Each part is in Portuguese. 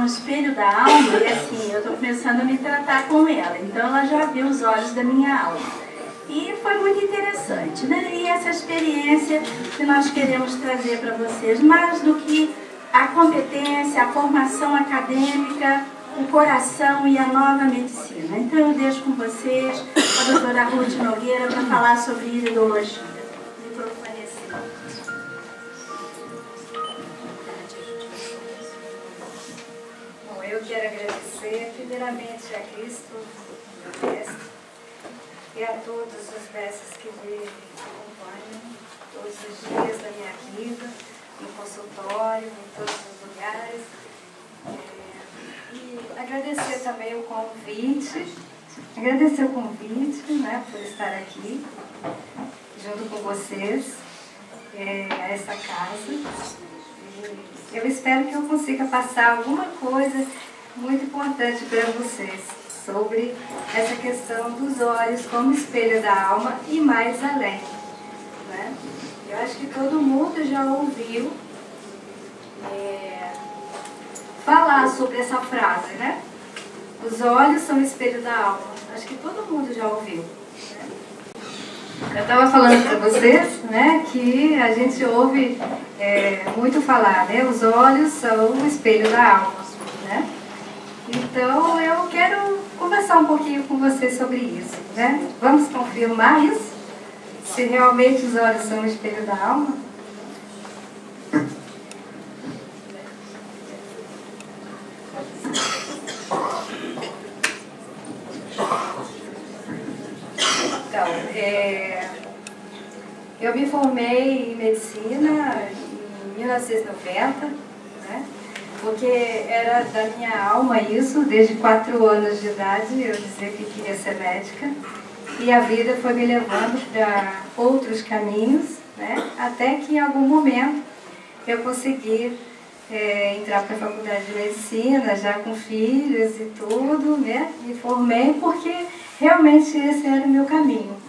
um espelho da alma, e assim, eu estou começando a me tratar com ela, então ela já viu os olhos da minha alma. E foi muito interessante, né? E essa experiência que nós queremos trazer para vocês, mais do que a competência, a formação acadêmica, o coração e a nova medicina. Então eu deixo com vocês a doutora Ruth Nogueira para falar sobre iridologia. Bom, eu quero agradecer primeiramente a Cristo, meu mestre, e a todos os mestres que me acompanham todos os dias da minha vida, no consultório, em todos os lugares. E agradecer também o convite, né, por estar aqui, junto com vocês, a essa casa. E eu espero que eu consiga passar alguma coisa muito importante para vocês sobre essa questão dos olhos como espelho da alma e mais além, né? Eu acho que todo mundo já ouviu falar sobre essa frase, né? Os olhos são o espelho da alma. Acho que todo mundo já ouviu, né? Eu estava falando para vocês, né, que a gente ouve muito falar, né? Os olhos são o espelho da alma, né? Então eu quero conversar um pouquinho com vocês sobre isso, né? Vamos confirmar isso? Se realmente os olhos são o espelho da alma? Então, eu me formei em medicina em 1990, né? Porque era da minha alma isso, desde 4 anos de idade eu dizia que queria ser médica. E a vida foi me levando para outros caminhos, né? Até que em algum momento eu consegui entrar para a faculdade de medicina, já com filhos e tudo, né? Me formei porque realmente esse era o meu caminho.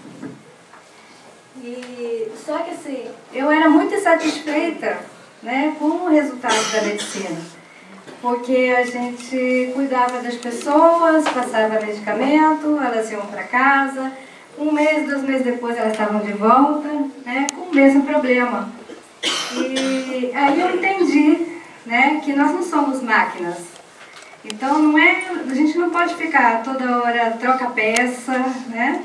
Só que assim, eu era muito insatisfeita, né, com o resultado da medicina. Porque a gente cuidava das pessoas, passava medicamento, elas iam para casa, 1 mês, 2 meses depois elas estavam de volta, né, com o mesmo problema. E aí eu entendi, né, que nós não somos máquinas. Então a gente não pode ficar toda hora troca peça, né,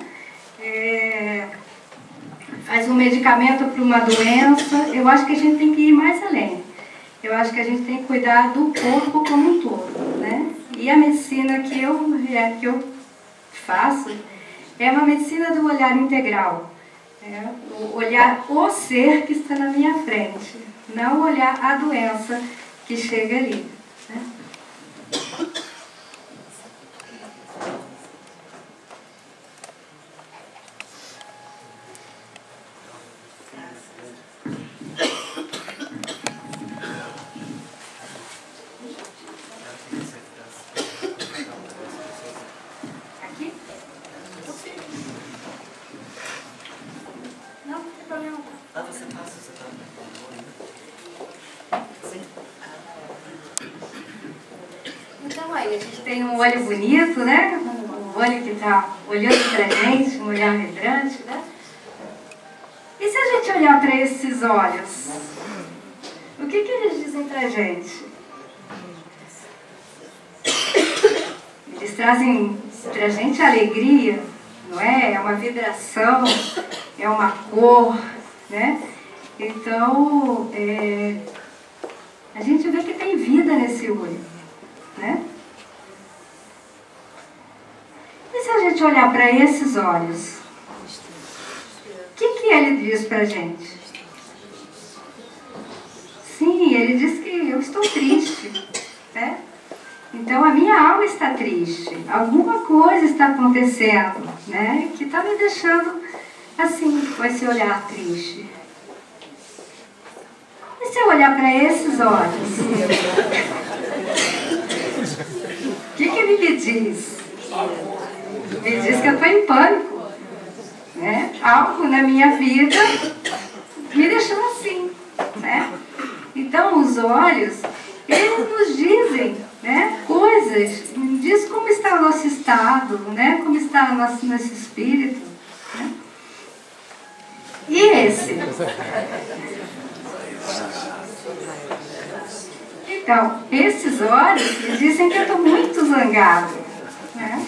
faz um medicamento para uma doença. Eu acho que a gente tem que ir mais além. Eu acho que a gente tem que cuidar do corpo como um todo, né? E a medicina que eu faço é uma medicina do olhar integral. Olhar o ser que está na minha frente, não olhar a doença que chega ali, né? Então aí, a gente tem um olho bonito, né? Um olho que está olhando pra gente, um olhar vibrante, né? E se a gente olhar para esses olhos, o que eles dizem pra gente? Eles trazem pra gente alegria, não é? É uma vibração, é uma cor, né? Então, a gente vê que tem vida nesse olho, né? E se a gente olhar para esses olhos, o que ele diz pra gente? Sim, ele diz que eu estou triste, né? Então a minha alma está triste, alguma coisa está acontecendo, né? Que está me deixando assim, com esse olhar triste. E se eu olhar para esses olhos, o que ele me diz? Me diz que eu estou em pânico, né? Algo na minha vida me deixou assim, né? Então os olhos, eles nos dizem, né, coisas, diz como está o nosso estado, né, como está o nosso espírito. Né? E esse? Então, esses olhos dizem que eu estou muito zangado. Né?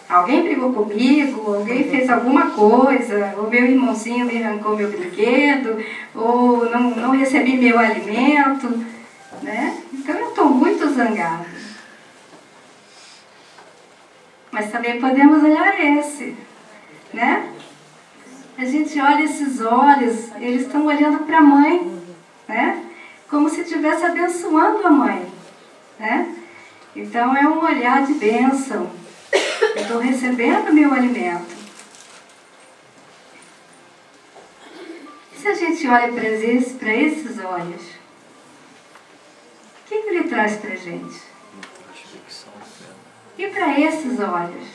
Alguém brigou comigo, alguém fez alguma coisa, o meu irmãozinho me arrancou meu brinquedo, ou não recebi meu alimento. Né? Então eu estou muito zangado. Mas também podemos olhar esse. Né? A gente olha esses olhos, eles estão olhando para a mãe, né? Como se estivesse abençoando a mãe. Né? Então é um olhar de bênção. Eu estou recebendo meu alimento. E se a gente olha para esses olhos, o que ele traz para a gente? E para esses olhos?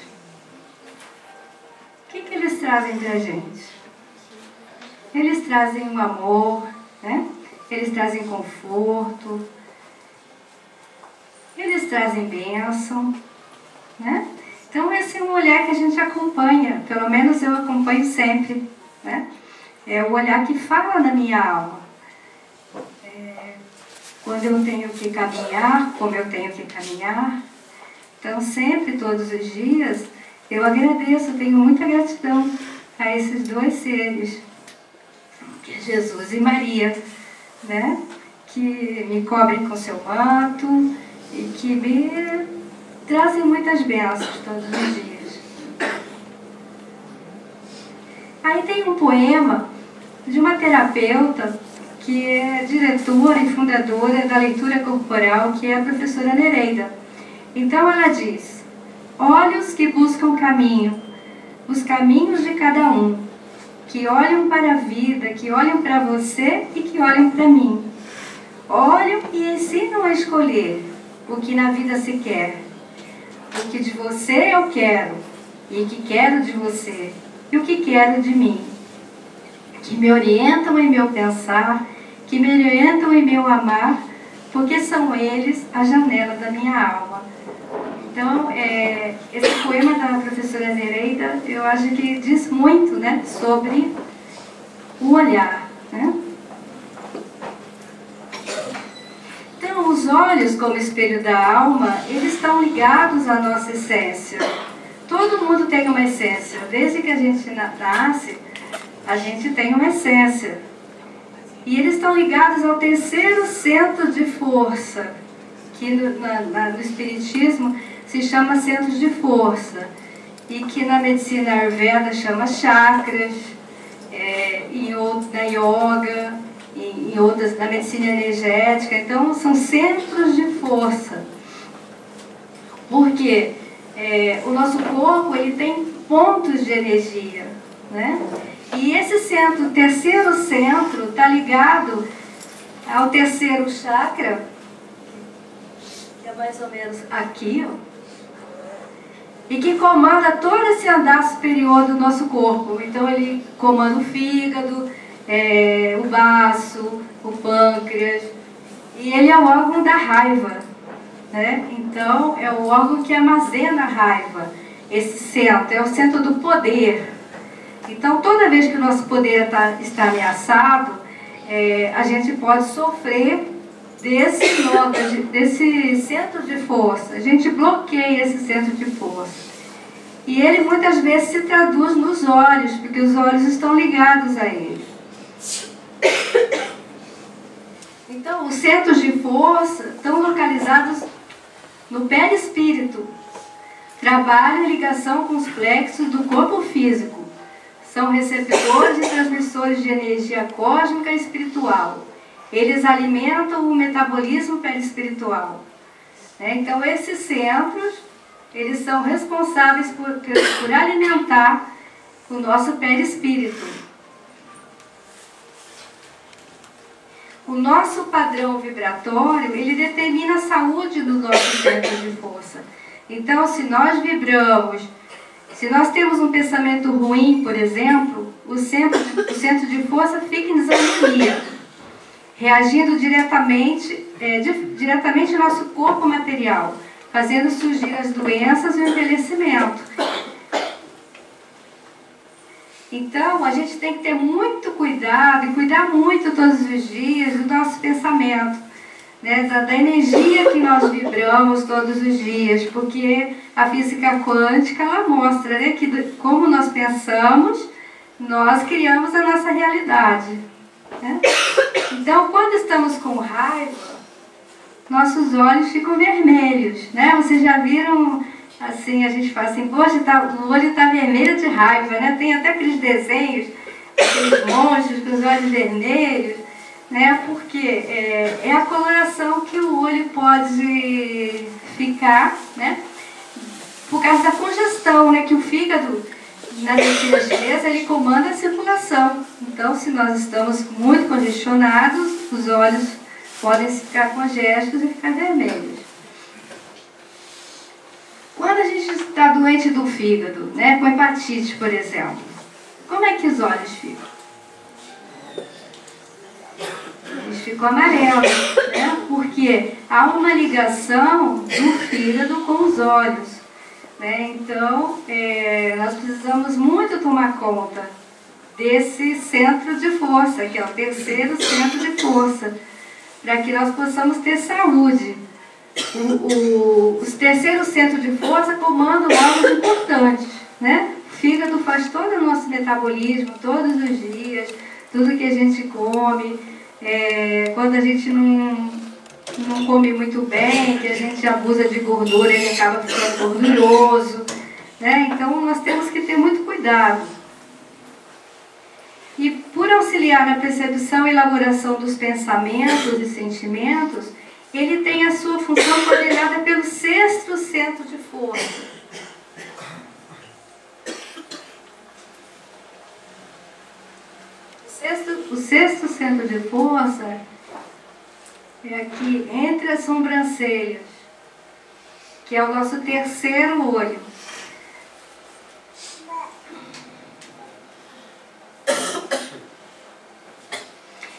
O que eles trazem para a gente? Eles trazem um amor, né? Eles trazem conforto, eles trazem bênção, né? Então esse é um olhar que a gente acompanha, pelo menos eu acompanho sempre, né? É o olhar que fala na minha alma. Quando eu tenho que caminhar, como eu tenho que caminhar, então sempre, todos os dias, eu agradeço, tenho muita gratidão a esses dois seres, que é Jesus e Maria, né? Que me cobrem com seu manto e que me trazem muitas bênçãos todos os dias. Aí tem um poema de uma terapeuta que é diretora e fundadora da leitura corporal, que é a professora Nereida. Então ela diz: olhos que buscam caminho, os caminhos de cada um, que olham para a vida, que olham para você e que olham para mim. Olham e ensinam a escolher o que na vida se quer. O que de você eu quero, e o que quero de você, e o que quero de mim. Que me orientam em meu pensar, que me orientam em meu amar, porque são eles a janela da minha alma. Então, esse poema da professora Nereida, eu acho que diz muito, né, sobre o olhar. Né? Então, os olhos, como espelho da alma, eles estão ligados à nossa essência. Todo mundo tem uma essência. Desde que a gente nasce, a gente tem uma essência. E eles estão ligados ao terceiro centro de força, que no Espiritismo se chama centros de força, e que na medicina Ayurveda chama chakras, na yoga, em outras, na medicina energética. Então são centros de força, porque o nosso corpo ele tem pontos de energia, né? E esse centro, o terceiro centro, está ligado ao terceiro chakra, que é mais ou menos aqui, ó, e que comanda todo esse andar superior do nosso corpo. Então ele comanda o fígado, o baço, o pâncreas, e ele é o órgão da raiva, né? Então é o órgão que armazena a raiva. Esse centro é o centro do poder. Então toda vez que o nosso poder está ameaçado, a gente pode sofrer desse centro de força. A gente bloqueia esse centro de força. E ele muitas vezes se traduz nos olhos, porque os olhos estão ligados a ele. Então, os centros de força estão localizados no perispírito. Trabalham em ligação com os plexos do corpo físico. São receptores e transmissores de energia cósmica e espiritual. Eles alimentam o metabolismo perispiritual. Então, esses centros, eles são responsáveis por alimentar o nosso perispírito. O nosso padrão vibratório, ele determina a saúde do nosso centro de força. Então, se nós vibramos, se nós temos um pensamento ruim, por exemplo, o centro de força fica em desarmonia. reagindo diretamente ao nosso corpo material, fazendo surgir as doenças e o envelhecimento. Então, a gente tem que ter muito cuidado e cuidar muito todos os dias do nosso pensamento, né? Da energia que nós vibramos todos os dias, porque a física quântica, ela mostra, né, que como nós pensamos, nós criamos a nossa realidade, né? Então, quando estamos com raiva, nossos olhos ficam vermelhos, né? Vocês já viram, assim, a gente fala assim, poxa, o olho está vermelho de raiva, né? Tem até aqueles desenhos, aqueles monstros com os olhos vermelhos, né? Porque é a coloração que o olho pode ficar, né? Por causa da congestão, né? Que o fígado, na medicina chinesa, ele comanda a circulação. Então, se nós estamos muito congestionados, os olhos podem ficar congestos e ficar vermelhos. Quando a gente está doente do fígado, né, com hepatite, por exemplo, como é que os olhos ficam? Eles ficam amarelos, né? Porque há uma ligação do fígado com os olhos, né? Então, nós precisamos muito tomar conta desse centro de força, que é o terceiro centro de força, para que nós possamos ter saúde. Os terceiros centros de força comandam órgãos importantes, né? O fígado faz todo o nosso metabolismo, todos os dias, tudo que a gente come. Quando a gente não come muito bem, que a gente abusa de gordura, ele acaba ficando gorduroso, né? Então, nós temos que ter muito cuidado. E por auxiliar na percepção e elaboração dos pensamentos e sentimentos, ele tem a sua função coordenada pelo sexto centro de força. O sexto centro de força é aqui entre as sobrancelhas, que é o nosso terceiro olho.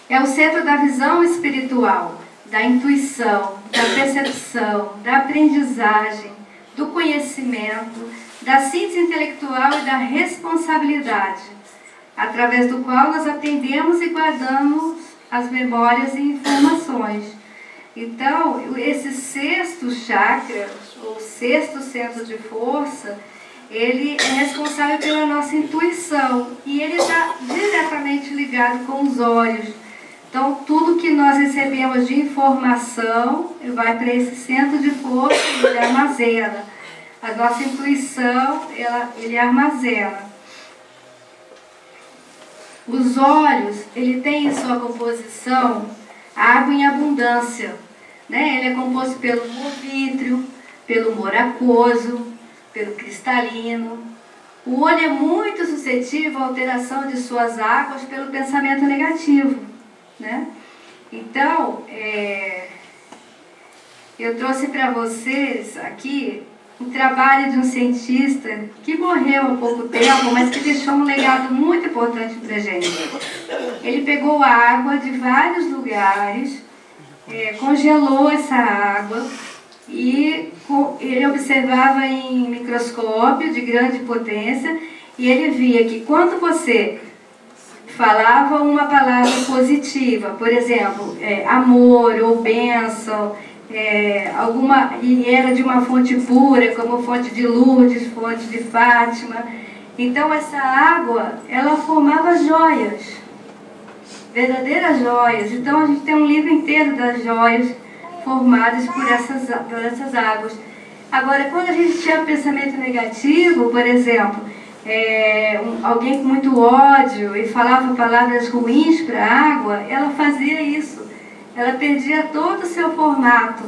É o centro da visão espiritual, da intuição, da percepção, da aprendizagem, do conhecimento, da síntese intelectual e da responsabilidade, através do qual nós aprendemos e guardamos as memórias e informações. Então, esse sexto chakra, ou sexto centro de força, ele é responsável pela nossa intuição e ele está diretamente ligado com os olhos. Então, tudo que nós recebemos de informação vai para esse centro de força e ele armazena. A nossa intuição, ele armazena. Os olhos, ele tem em sua composição água em abundância, né? Ele é composto pelo humor vítreo, pelo humor aquoso, pelo cristalino. O olho é muito suscetível à alteração de suas águas pelo pensamento negativo, né? Então, eu trouxe para vocês aqui um trabalho de um cientista que morreu há pouco tempo, mas que deixou um legado muito importante para a gente. Ele pegou água de vários lugares, congelou essa água e ele observava em microscópio de grande potência e ele via que quando você falava uma palavra positiva, por exemplo, amor ou bênção, e era de uma fonte pura, como fonte de Lourdes, fonte de Fátima. Então essa água, ela formava joias, verdadeiras joias. Então a gente tem um livro inteiro das joias formadas por essas águas. Agora, quando a gente tinha pensamento negativo, por exemplo, alguém com muito ódio e falava palavras ruins para a água, ela fazia isso. Ela perdia todo o seu formato,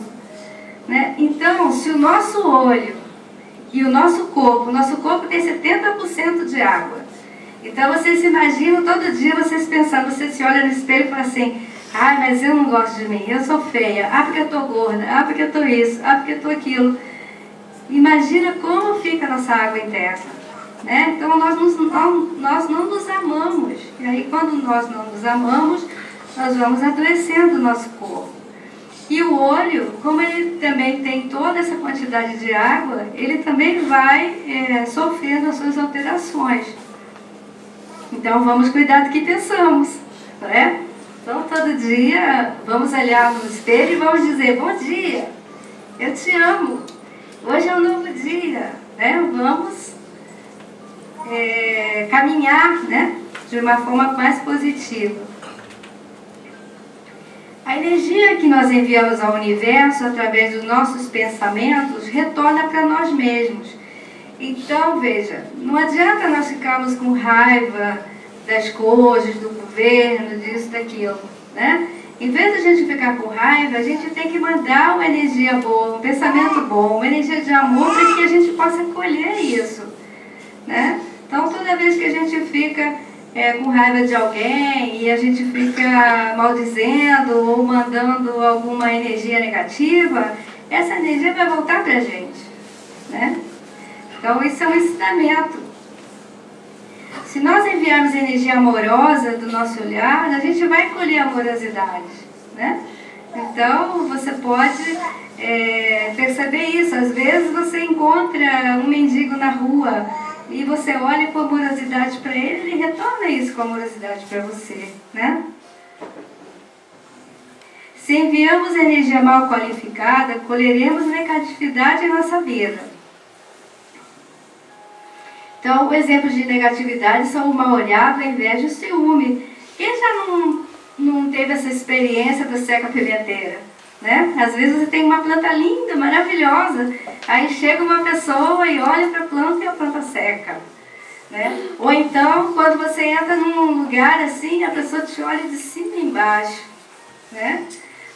né? Então, se o nosso olho e o nosso corpo tem 70% de água. Então, vocês se imaginam todo dia vocês pensando, você se olha no espelho e fala assim, ai, mas eu não gosto de mim, eu sou feia, porque eu estou gorda, porque eu estou isso, porque eu estou aquilo. Imagina como fica a nossa água interna, né? Então, nós não nos amamos. E aí, quando nós não nos amamos, nós vamos adoecendo o nosso corpo. E o olho, como ele também tem toda essa quantidade de água, ele também vai sofrendo as suas alterações. Então vamos cuidar do que pensamos, não é? Então todo dia vamos olhar no espelho e vamos dizer: bom dia, eu te amo, hoje é um novo dia, né? Vamos caminhar, né, de uma forma mais positiva. A energia que nós enviamos ao universo através dos nossos pensamentos retorna para nós mesmos. Então, veja, não adianta nós ficarmos com raiva das coisas, do governo, disso, daquilo, né? Em vez de a gente ficar com raiva, a gente tem que mandar uma energia boa, um pensamento bom, uma energia de amor para que a gente possa colher isso, né? Então, toda vez que a gente fica com raiva de alguém e a gente fica maldizendo ou mandando alguma energia negativa, essa energia vai voltar para a gente, né? Então isso é um ensinamento. Se nós enviarmos energia amorosa do nosso olhar, a gente vai colher amorosidade, né? Então você pode perceber isso. Às vezes você encontra um mendigo na rua e você olha com amorosidade para ele, ele retorna isso com amorosidade para você, né? Se enviamos energia mal qualificada, colheremos negatividade em nossa vida. Então, o exemplo de negatividade são o mal-olhado, a inveja e o ciúme. Quem já não teve essa experiência da seca-pimenteira? Né? Às vezes você tem uma planta linda, maravilhosa, aí chega uma pessoa e olha para a planta e a planta seca, né? Ou então, quando você entra num lugar assim, a pessoa te olha de cima e embaixo, né?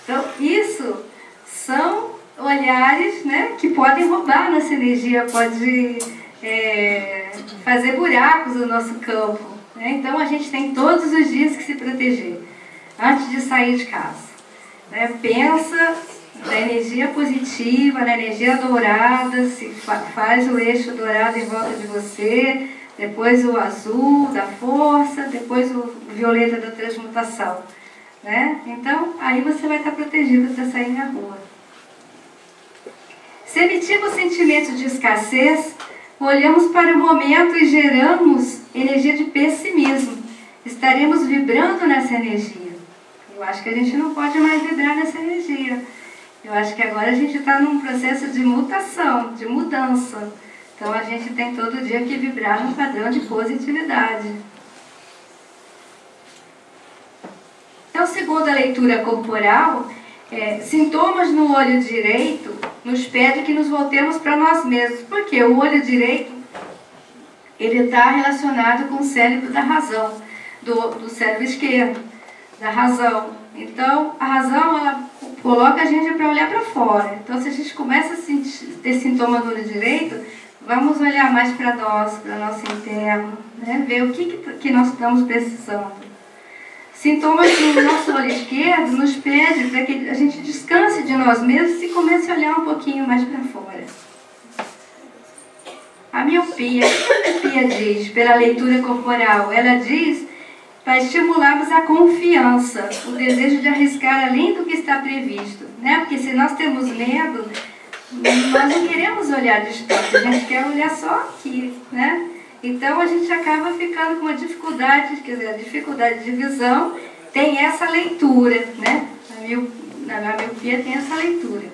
Então, isso são olhares, né, que podem roubar nossa energia, pode fazer buracos no nosso campo, né? Então, a gente tem todos os dias que se proteger antes de sair de casa. Pensa na energia positiva, na energia dourada, se faz o eixo dourado em volta de você, depois o azul da força, depois o violeta da transmutação, né? Então, aí você vai estar protegido para sair na rua. Se emitimos sentimentos de escassez, olhamos para o momento e geramos energia de pessimismo. Estaremos vibrando nessa energia. Eu acho que a gente não pode mais vibrar nessa energia. Eu acho que agora a gente está num processo de mutação, de mudança. Então a gente tem todo dia que vibrar num padrão de positividade. Então, segundo a leitura corporal, sintomas no olho direito nos pedem que nos voltemos para nós mesmos. Porque o olho direito ele está relacionado com o cérebro da razão, do cérebro esquerdo, da razão. Então, a razão, ela coloca a gente para olhar para fora. Então, se a gente começa a ter sintoma no olho direito, vamos olhar mais para nós, para nosso interno, né? Ver o que nós estamos precisando. Sintomas do nosso olho esquerdo nos pedem para que a gente descanse de nós mesmos e comece a olhar um pouquinho mais para fora. A miopia, o que a miopia diz pela leitura corporal? Ela diz para estimularmos a confiança, o desejo de arriscar além do que está previsto, né? Porque se nós temos medo, nós não queremos olhar distante, a gente quer olhar só aqui, né? Então a gente acaba ficando com uma dificuldade, quer dizer, a dificuldade de visão tem essa leitura, né? Na miopia tem essa leitura.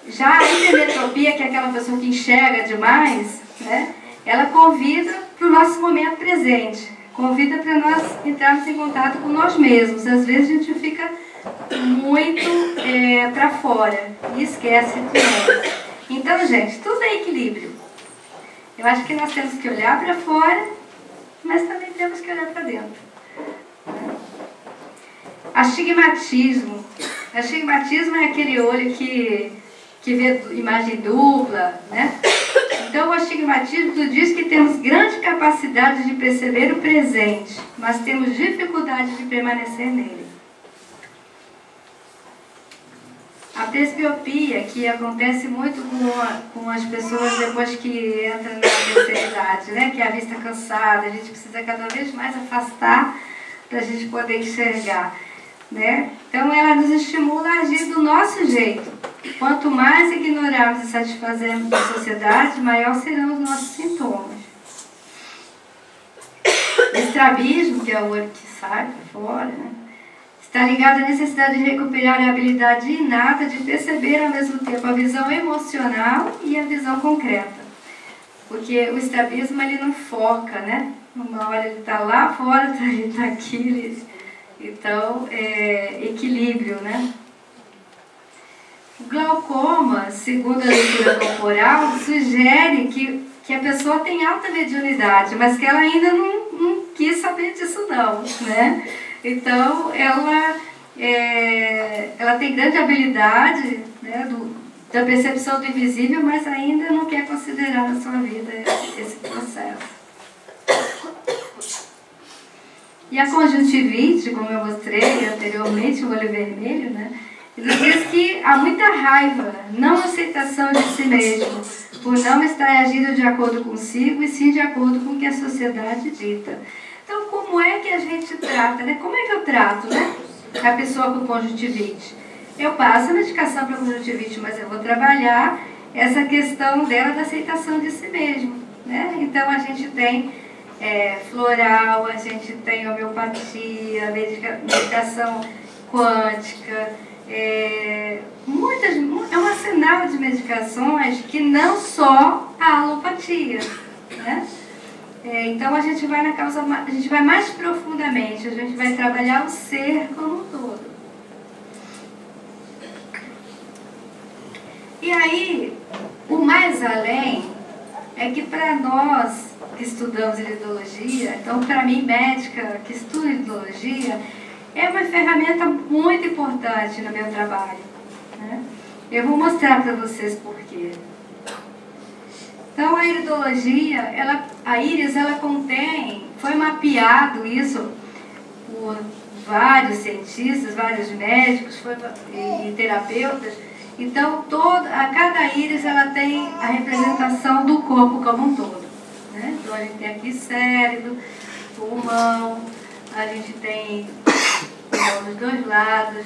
Já a hipermetropia, que é aquela pessoa que enxerga demais, né? Ela convida para o nosso momento presente. Convida para nós entrarmos em contato com nós mesmos. Às vezes a gente fica muito para fora e esquece de nós. Então, gente, tudo é equilíbrio. Eu acho que nós temos que olhar para fora, mas também temos que olhar para dentro. Astigmatismo. Astigmatismo é aquele olho que vê imagem dupla, né? Então, o astigmatismo diz que temos grande capacidade de perceber o presente, mas temos dificuldade de permanecer nele. A presbiopia, que acontece muito com as pessoas depois que entram na terceira idade, né? Que é a vista cansada, a gente precisa cada vez mais afastar para a gente poder enxergar. né? Então ela nos estimula a agir do nosso jeito. Quanto mais ignorarmos e satisfazermos a sociedade, maior serão os nossos sintomas. O estrabismo, que é o olho que sai para fora, né? Está ligado à necessidade de recuperar a habilidade inata de perceber ao mesmo tempo a visão emocional e a visão concreta. Porque o estrabismo ele não foca, né? Uma hora ele está lá fora, outra ele está aqui. Então, é equilíbrio, né? O glaucoma, segundo a leitura corporal, sugere que a pessoa tem alta mediunidade, mas que ela ainda não quis saber disso não, né? Então, ela tem grande habilidade, né, da percepção do invisível, mas ainda não quer considerar na sua vida esse processo. E a conjuntivite, como eu mostrei anteriormente, o olho vermelho, né? Ele diz que há muita raiva, não aceitação de si mesmo, por não estar agindo de acordo consigo e sim de acordo com o que a sociedade dita. Então, como é que a gente trata, né? Como é que eu trato, né, a pessoa com conjuntivite? Eu passo a medicação para conjuntivite, mas eu vou trabalhar essa questão dela da aceitação de si mesmo, né? Então, a gente tem floral, a gente tem homeopatia, medicação quântica, é um arsenal de medicações que não só a alopatia, né? Então a gente vai a gente vai mais profundamente, a gente vai trabalhar o ser como um todo. E aí, o mais além é que para nós que estudamos iridologia, então para mim, médica que estuda iridologia, é uma ferramenta muito importante no meu trabalho, né? Eu vou mostrar para vocês por quê. Então a iridologia, a íris, ela contém, foi mapeado isso por vários cientistas, vários médicos e terapeutas. Então a cada íris ela tem a representação do corpo como um todo, né? Então a gente tem aqui cérebro, pulmão, a gente tem nos dois lados,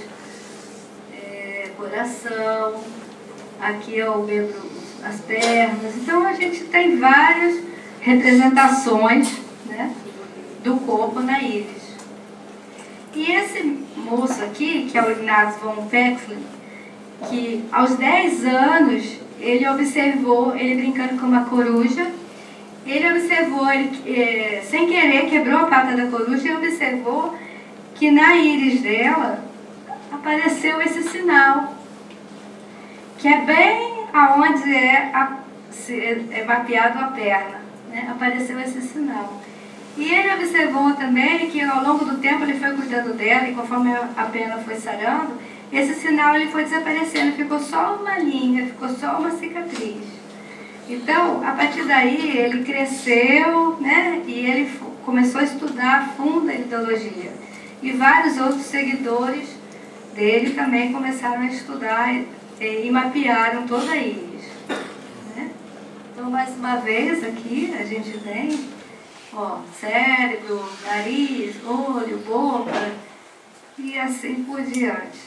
coração, aqui é o membro, as pernas. Então a gente tem várias representações, né, do corpo na íris. E esse moço aqui, que é o Ignaz von Pexlin, que aos 10 anos ele observou, ele brincando com uma coruja, ele observou, sem querer quebrou a pata da coruja e observou que na íris dela apareceu esse sinal, que é bem aonde é mapeado a perna, né? Apareceu esse sinal. E ele observou também que ao longo do tempo ele foi cuidando dela e conforme a perna foi sarando, esse sinal ele foi desaparecendo, ficou só uma linha, ficou só uma cicatriz. Então, a partir daí ele cresceu, né? E ele começou a estudar a fundo a iridologia. E vários outros seguidores dele também começaram a estudar e mapearam toda a íris, né? Então, mais uma vez aqui a gente tem, ó, cérebro, nariz, olho, boca e assim por diante.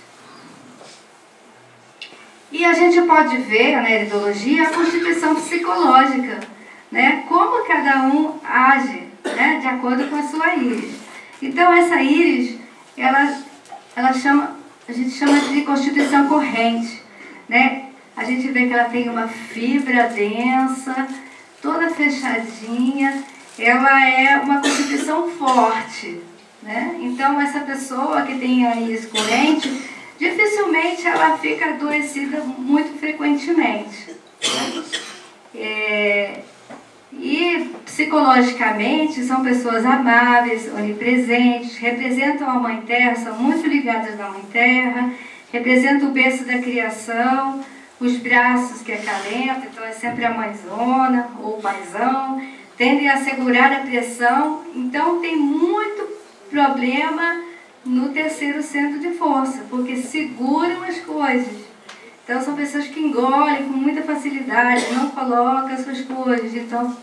E a gente pode ver na iridologia a constituição psicológica, né? Como cada um age, né, de acordo com a sua íris. Então essa íris, a gente chama de constituição corrente, né? A gente vê que ela tem uma fibra densa, toda fechadinha, ela é uma constituição forte, né? Então essa pessoa que tem a íris corrente, dificilmente ela fica adoecida muito frequentemente, né? E psicologicamente são pessoas amáveis, onipresentes, representam a Mãe Terra, são muito ligadas à Mãe Terra, representam o berço da criação, os braços que acalentam, então é sempre a mãezona ou o paizão, tendem a segurar a pressão, então tem muito problema no terceiro centro de força, porque seguram as coisas. Então são pessoas que engolem com muita facilidade, não colocam as suas coisas, então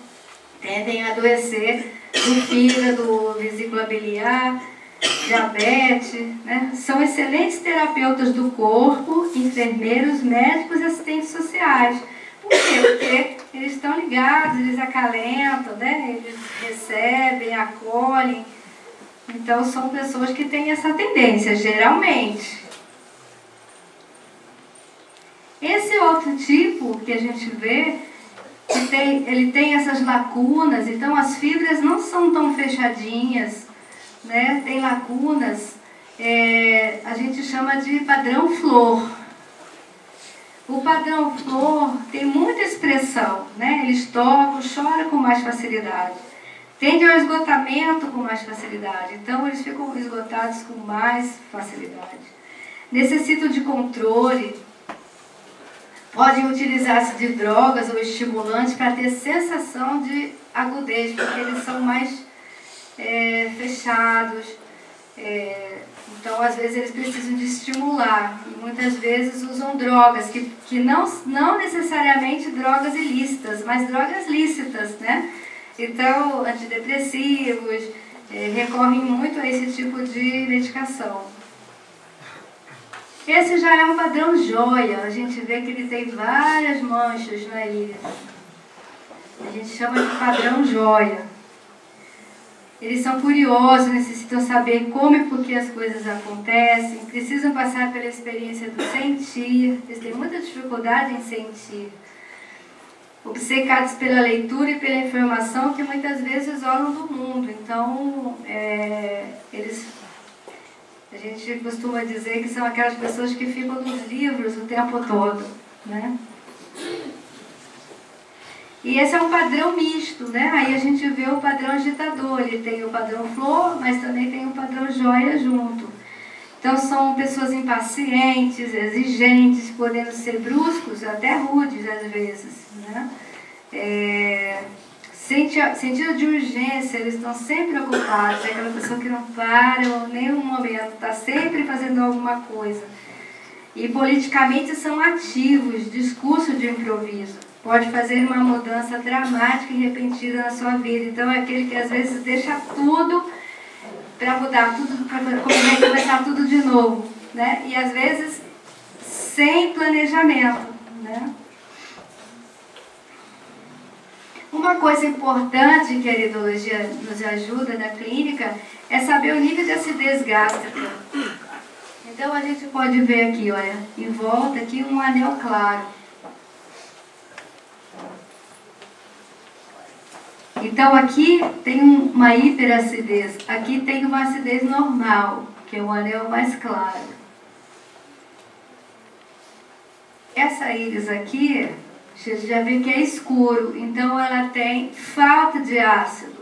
tendem a adoecer do fígado, vesícula biliar, diabetes, né? São excelentes terapeutas do corpo, enfermeiros, médicos e assistentes sociais. Por quê? Porque eles estão ligados, eles acalentam, né? Eles recebem, acolhem. Então, são pessoas que têm essa tendência, geralmente. Esse outro tipo que a gente vê, ele tem essas lacunas, então as fibras não são tão fechadinhas, né? Tem lacunas, a gente chama de padrão flor. O padrão flor tem muita expressão, né? Eles tocam, choram com mais facilidade. Tende ao esgotamento com mais facilidade, então eles ficam esgotados com mais facilidade. Necessitam de controle, podem utilizar-se de drogas ou estimulantes para ter sensação de agudez, porque eles são mais fechados. Então, às vezes, eles precisam de estimular. E muitas vezes usam drogas, que não necessariamente drogas ilícitas, mas drogas lícitas, né? Então, antidepressivos, recorrem muito a esse tipo de medicação. Esse já é um padrão joia. A gente vê que ele tem várias manchas na íris. A gente chama de padrão joia. Eles são curiosos, necessitam saber como e por que as coisas acontecem, precisam passar pela experiência do sentir, eles têm muita dificuldade em sentir. Obcecados pela leitura e pela informação que muitas vezes isolam do mundo. Então, a gente costuma dizer que são aquelas pessoas que ficam nos livros o tempo todo, né? E esse é um padrão misto, né? Aí a gente vê o padrão agitador, ele tem o padrão flor, mas também tem o padrão joia junto. Então são pessoas impacientes, exigentes, podendo ser bruscos, até rudes às vezes, né? Sentido de urgência, eles estão sempre ocupados, é aquela pessoa que não para em nenhum momento, está sempre fazendo alguma coisa. E politicamente são ativos, discurso de improviso. Pode fazer uma mudança dramática e repentina na sua vida. Então é aquele que às vezes deixa tudo para mudar, tudo para começar tudo de novo, né? E às vezes sem planejamento, né? Uma coisa importante que a iridologia nos ajuda na clínica é saber o nível de acidez gástrica. Então a gente pode ver aqui, olha, em volta aqui um anel claro. Então aqui tem uma hiperacidez, aqui tem uma acidez normal, que é o anel mais claro. Essa íris aqui, você já vê que é escuro, então ela tem falta de ácido.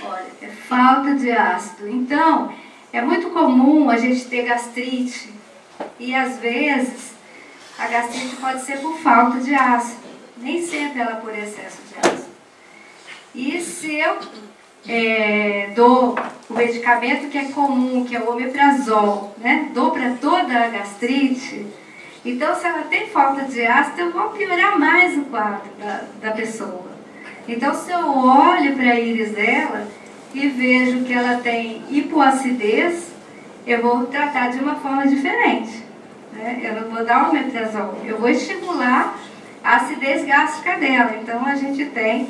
Olha, é falta de ácido. Então, é muito comum a gente ter gastrite, e às vezes a gastrite pode ser por falta de ácido, nem sempre ela é por excesso de ácido. E se eu dou o medicamento que é comum, que é o omeprazol, né? Dou para toda a gastrite, então se ela tem falta de ácido, eu vou piorar mais o quadro da pessoa. Então se eu olho para a íris dela e vejo que ela tem hipoacidez, eu vou tratar de uma forma diferente, né? Eu não vou dar omeprazol, eu vou estimular a acidez gástrica dela. Então a gente tem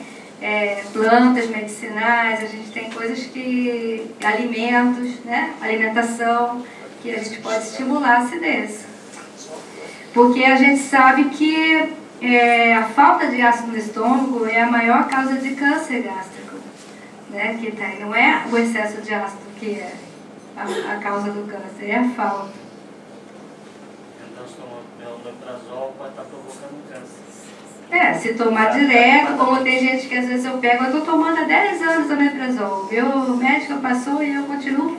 plantas medicinais, a gente tem coisas alimentos, né? Alimentação, que a gente pode estimular a acidez. Porque a gente sabe que a falta de ácido no estômago é a maior causa de câncer gástrico, né? Que não é o excesso de ácido que é a causa do câncer, é a falta. Então, o omeprazol pode estar provocando câncer. Se tomar direto, como tem gente que às vezes eu estou tomando há 10 anos omeprazol, o médico passou e eu continuo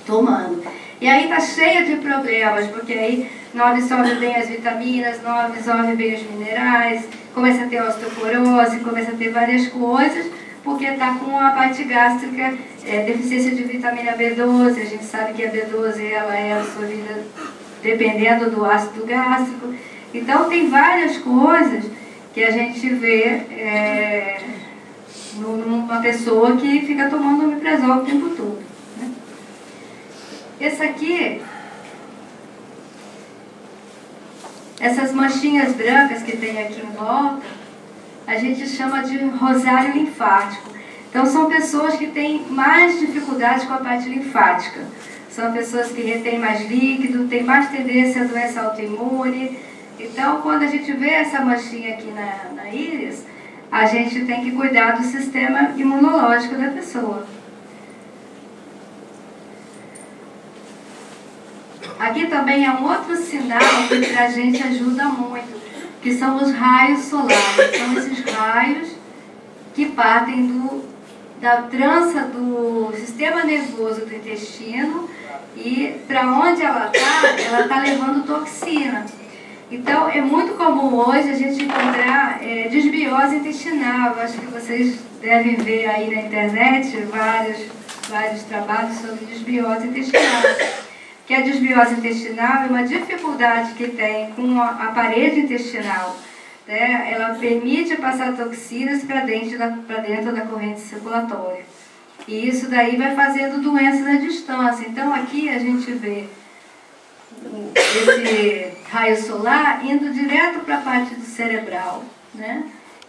tomando. E aí está cheia de problemas, porque aí não absorve bem as vitaminas, não absorve bem os minerais, começa a ter osteoporose, começa a ter várias coisas, porque está com a parte gástrica, deficiência de vitamina B12, a gente sabe que a B12 ela é absorvida dependendo do ácido gástrico. Então tem várias coisas que a gente vê numa pessoa que fica tomando omeprazol o tempo todo, né? Esse aqui, essas manchinhas brancas que tem aqui em volta, a gente chama de rosário linfático. Então são pessoas que têm mais dificuldade com a parte linfática. São pessoas que retêm mais líquido, têm mais tendência à doença autoimune. Então, quando a gente vê essa manchinha aqui na íris, a gente tem que cuidar do sistema imunológico da pessoa. Aqui também é um outro sinal que para a gente ajuda muito, que são os raios solares. São esses raios que partem da trança do sistema nervoso do intestino e para onde ela está levando toxina. Então, é muito comum hoje a gente encontrar desbiose intestinal. Eu acho que vocês devem ver aí na internet vários trabalhos sobre desbiose intestinal. Que a desbiose intestinal é uma dificuldade que tem com a parede intestinal. Né? Ela permite passar toxinas para dentro da corrente circulatória. E isso daí vai fazendo doenças à distância. Então aqui a gente vê esse raio solar indo direto para a parte do cerebral, né?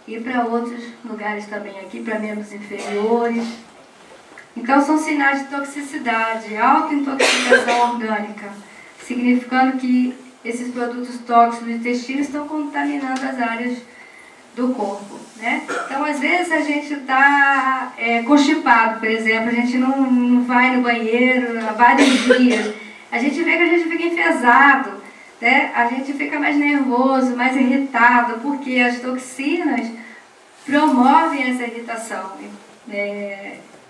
E para outros lugares também aqui, para membros inferiores. Então são sinais de toxicidade, autointoxicação orgânica, significando que esses produtos tóxicos do intestino estão contaminando as áreas do corpo, né? Então, às vezes a gente está constipado, por exemplo, a gente não vai no banheiro há vários dias, a gente vê que a gente fica enfesado, né? A gente fica mais nervoso, mais irritado, porque as toxinas promovem essa irritação,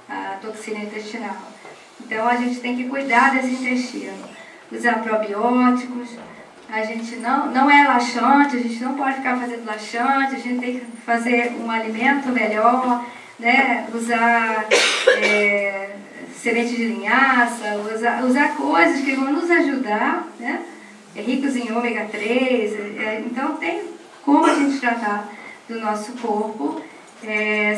a toxina intestinal. Então, a gente tem que cuidar desse intestino, usar probióticos. A gente não é laxante, a gente não pode ficar fazendo laxante, a gente tem que fazer um alimento melhor, né? Usar semente de linhaça, usar coisas que vão nos ajudar, né? Ricos em ômega 3, então tem como a gente tratar do nosso corpo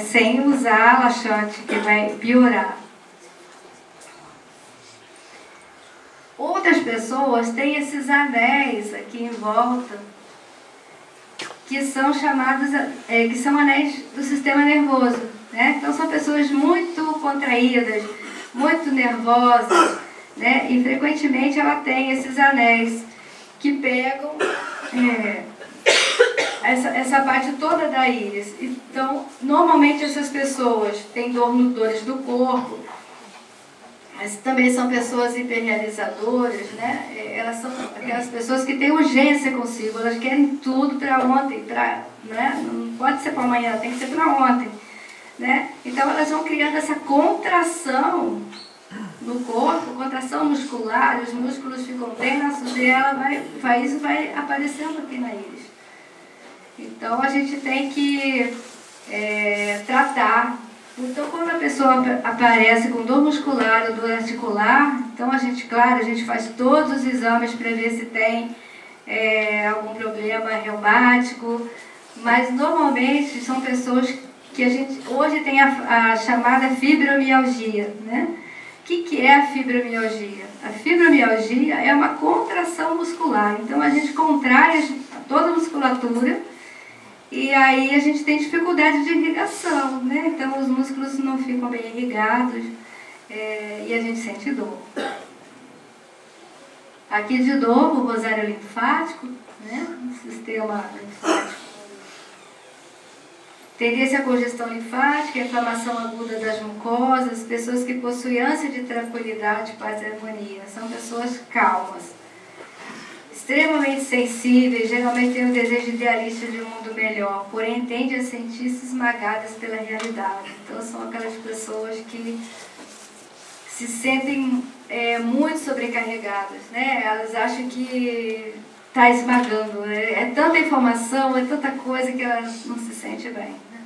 sem usar laxante, que vai piorar. Outras pessoas têm esses anéis aqui em volta, que são chamados, que são anéis do sistema nervoso, né? Então são pessoas muito contraídas, muito nervosas, né? E frequentemente ela tem esses anéis que pegam essa parte toda da íris. Então, normalmente essas pessoas têm dores do corpo, mas também são pessoas hiperrealizadoras, né? Elas são aquelas pessoas que têm urgência consigo, elas querem tudo para ontem, né? Não pode ser para amanhã, tem que ser para ontem, né? Então elas vão criando essa contração no corpo, contração muscular, os músculos ficam tensos e isso vai aparecendo aqui na íris. Então a gente tem que tratar. Então, quando a pessoa aparece com dor muscular ou dor articular, então a gente faz todos os exames para ver se tem algum problema reumático, mas normalmente são pessoas que a gente hoje tem a chamada fibromialgia, né? O que é a fibromialgia? A fibromialgia é uma contração muscular, então a gente contrai toda a musculatura. E aí a gente tem dificuldade de irrigação, né? Então os músculos não ficam bem irrigados e a gente sente dor. Aqui de novo o rosário linfático, né? O sistema linfático. Tendência à congestão linfática, inflamação aguda das mucosas, pessoas que possuem ânsia de tranquilidade, paz e harmonia. São pessoas calmas. Extremamente sensíveis, geralmente têm um desejo idealista de um mundo melhor, porém tendem a sentir-se esmagadas pela realidade. Então são aquelas pessoas que se sentem muito sobrecarregadas, né? Elas acham que está esmagando, é tanta informação, é tanta coisa que elas não se sentem bem. Né?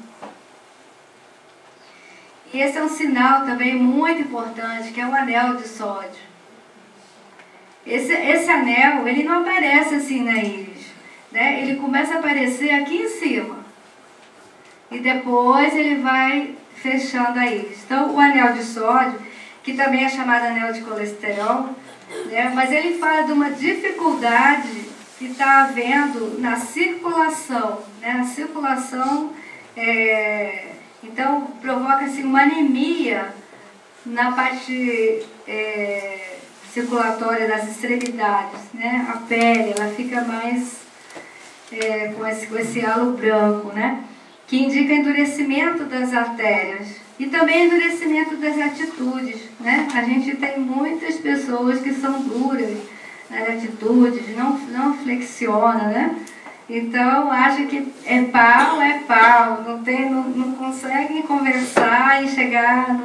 E esse é um sinal também muito importante, que é o anel de sódio. Esse anel, ele não aparece assim na íris, né? Ele começa a aparecer aqui em cima e depois ele vai fechando a íris. Então, o anel de sódio, que também é chamado anel de colesterol, né? Mas ele fala de uma dificuldade que está havendo na circulação, né? A circulação, então, provoca-se uma anemia na parte circulatória das extremidades, né? A pele, ela fica mais com esse halo branco, né? Que indica endurecimento das artérias e também endurecimento das atitudes, né? A gente tem muitas pessoas que são duras nas atitudes, não flexionam, né? Então, acha que é pau, não conseguem conversar e chegar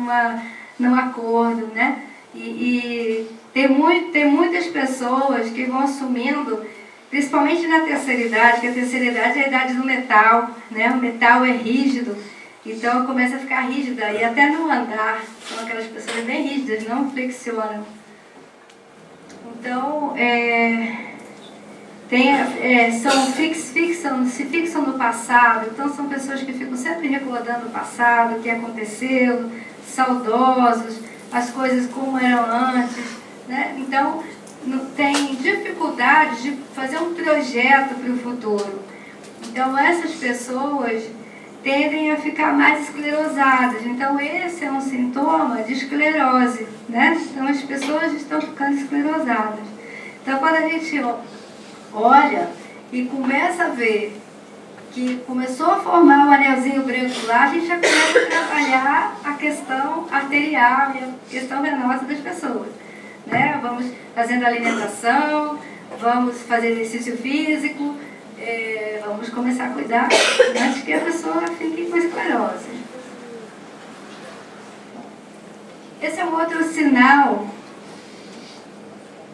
num acordo, né? E tem muitas pessoas que vão assumindo, principalmente na terceira idade, que a terceira idade é a idade do metal, né? O metal é rígido, então começa a ficar rígida, e até no andar, são aquelas pessoas bem rígidas, não flexionam. Então, se fixam no passado, então são pessoas que ficam sempre recordando o passado, o que aconteceu, saudosos, as coisas como eram antes, né? Então, tem dificuldade de fazer um projeto para o futuro. Então, essas pessoas tendem a ficar mais esclerosadas. Então, esse é um sintoma de esclerose, né? Então, as pessoas estão ficando esclerosadas. Então, quando a gente olha e começa a ver que começou a formar o anelzinho branco lá, a gente já começa a trabalhar a questão arterial e a questão venosa das pessoas, né? Vamos fazendo alimentação, vamos fazer exercício físico, vamos começar a cuidar antes que a pessoa fique com esclerose. Esse é um outro sinal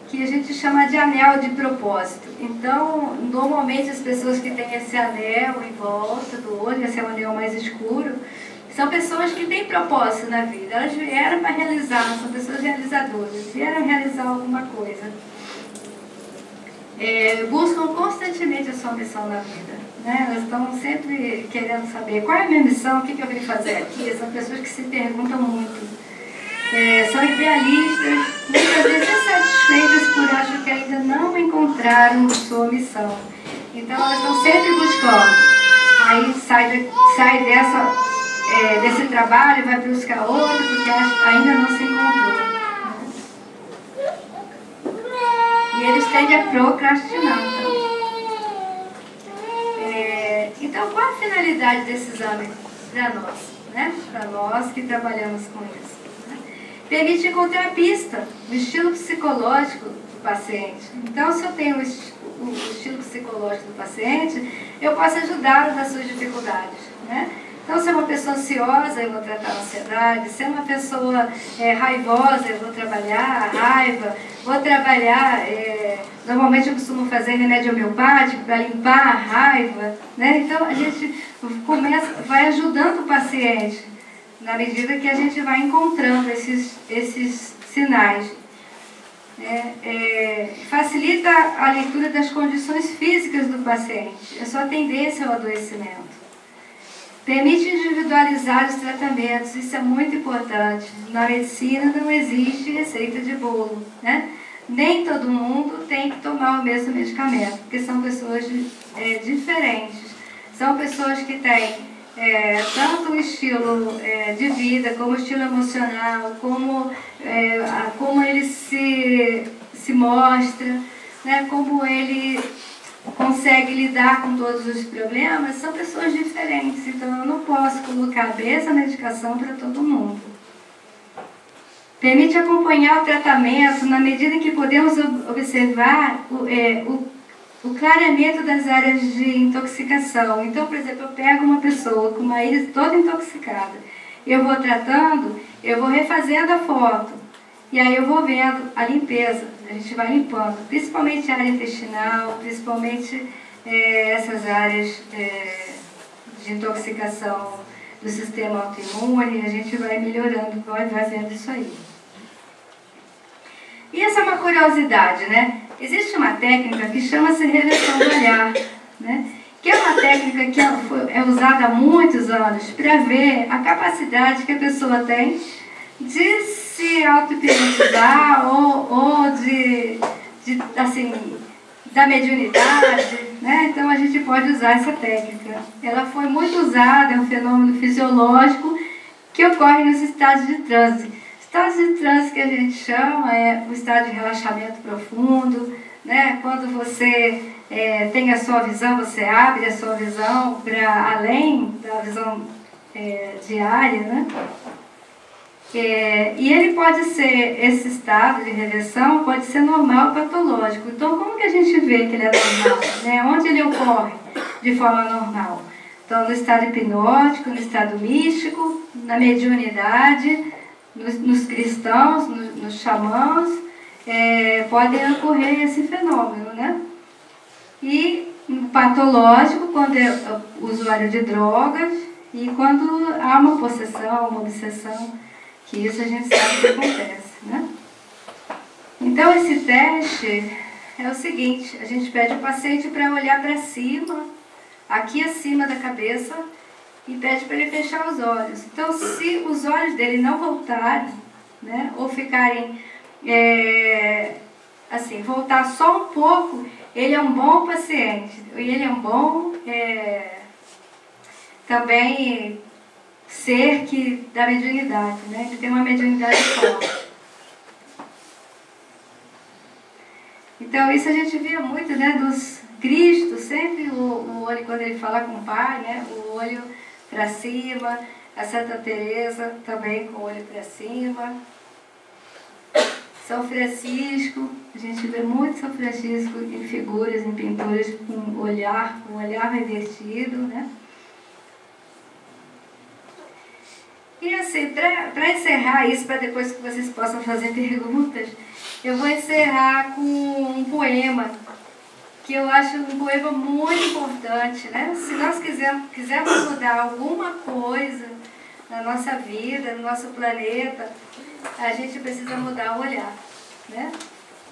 que a gente chama de anel de propósito. Então, normalmente as pessoas que têm esse anel em volta do olho, esse é um anel mais escuro, são pessoas que têm propósito na vida. Elas vieram para realizar, são pessoas realizadoras, vieram realizar alguma coisa. Buscam constantemente a sua missão na vida, né? Elas estão sempre querendo saber qual é a minha missão, o que eu vim fazer aqui. São pessoas que se perguntam muito. São idealistas, muitas vezes insatisfeitas por achar que ainda não encontraram sua missão. Então elas estão sempre buscando. Aí sai desse trabalho e vai buscar outro porque ainda não se encontrou. E eles tendem a procrastinar. Então, qual a finalidade desse exame para nós, né? Para nós que trabalhamos com isso? Permite encontrar a pista, o estilo psicológico do paciente. Então, se eu tenho o estilo psicológico do paciente, eu posso ajudá-lo nas suas dificuldades, né? Então, se é uma pessoa ansiosa, eu vou tratar a ansiedade. Se é uma pessoa raivosa, eu vou trabalhar a raiva. Vou trabalhar, normalmente eu costumo fazer remédio homeopático para limpar a raiva, né? Então, a gente vai ajudando o paciente na medida que a gente vai encontrando esses sinais. Facilita a leitura das condições físicas do paciente, a sua tendência ao adoecimento. Permite individualizar os tratamentos, isso é muito importante. Na medicina não existe receita de bolo, né? Nem todo mundo tem que tomar o mesmo medicamento, porque são pessoas diferentes. São pessoas que têm tanto o estilo de vida, como o estilo emocional, como ele se mostra, né? Como ele consegue lidar com todos os problemas, são pessoas diferentes. Então, eu não posso colocar a mesma medicação para todo mundo. Permite acompanhar o tratamento na medida em que podemos observar o clareamento das áreas de intoxicação. Então, por exemplo, eu pego uma pessoa com uma íris toda intoxicada, eu vou tratando, eu vou refazendo a foto, e aí eu vou vendo a limpeza, a gente vai limpando, principalmente a área intestinal, principalmente essas áreas de intoxicação do sistema autoimune, a gente vai melhorando, vai vendo isso aí. E essa é uma curiosidade, né? Existe uma técnica que chama-se reversão do olhar, né? Que é uma técnica que é usada há muitos anos para ver a capacidade que a pessoa tem de se auto-hipnotizar ou assim, da mediunidade, né? Então a gente pode usar essa técnica. Ela foi muito usada, é um fenômeno fisiológico que ocorre nos estados de transe. Estados de transe que a gente chama é o estado de relaxamento profundo, né? Quando você tem a sua visão, você abre a sua visão para além da visão diária, né? E ele pode ser, esse estado de reversão pode ser normal ou patológico. Então, como que a gente vê que ele é normal? Né? Onde ele ocorre de forma normal? Então, no estado hipnótico, no estado místico, na mediunidade, nos cristãos, nos xamãs, podem ocorrer esse fenômeno, né? E no patológico, quando é usuário de drogas e quando há uma possessão, uma obsessão, que isso a gente sabe que acontece, né? Então, esse teste é o seguinte, a gente pede ao paciente para olhar para cima, aqui acima da cabeça, e pede para ele fechar os olhos. Então, se os olhos dele não voltarem, né, ou ficarem, assim, voltar só um pouco, ele é um bom paciente, e ele é um bom, também, ser que da mediunidade, né? Ele tem uma mediunidade forte. Então, isso a gente via muito, né? Dos Cristo, sempre o olho, quando ele fala com o Pai, né? O olho para cima, a Santa Teresa também com o olho para cima. São Francisco, a gente vê muito São Francisco em figuras, em pinturas, com um olhar revertido, né? E assim, para encerrar isso, para depois que vocês possam fazer perguntas, eu vou encerrar com um poema, que eu acho um poema muito importante, né? Se nós quisermos mudar alguma coisa na nossa vida, no nosso planeta, a gente precisa mudar o olhar, né?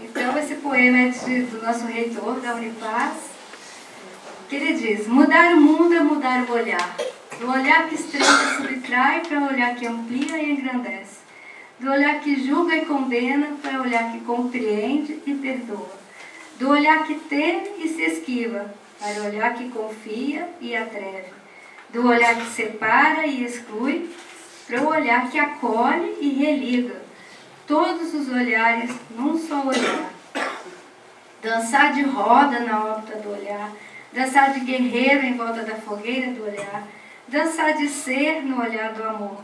Então, esse poema é do nosso reitor da Unipaz, que ele diz: mudar o mundo é mudar o olhar. Do olhar que estreita e subtrai para o olhar que amplia e engrandece. Do olhar que julga e condena para o olhar que compreende e perdoa. Do olhar que teme e se esquiva para o olhar que confia e atreve. Do olhar que separa e exclui para o olhar que acolhe e religa. Todos os olhares num só olhar. Dançar de roda na órbita do olhar. Dançar de guerreiro em volta da fogueira do olhar. Dançar de ser no olhar do amor.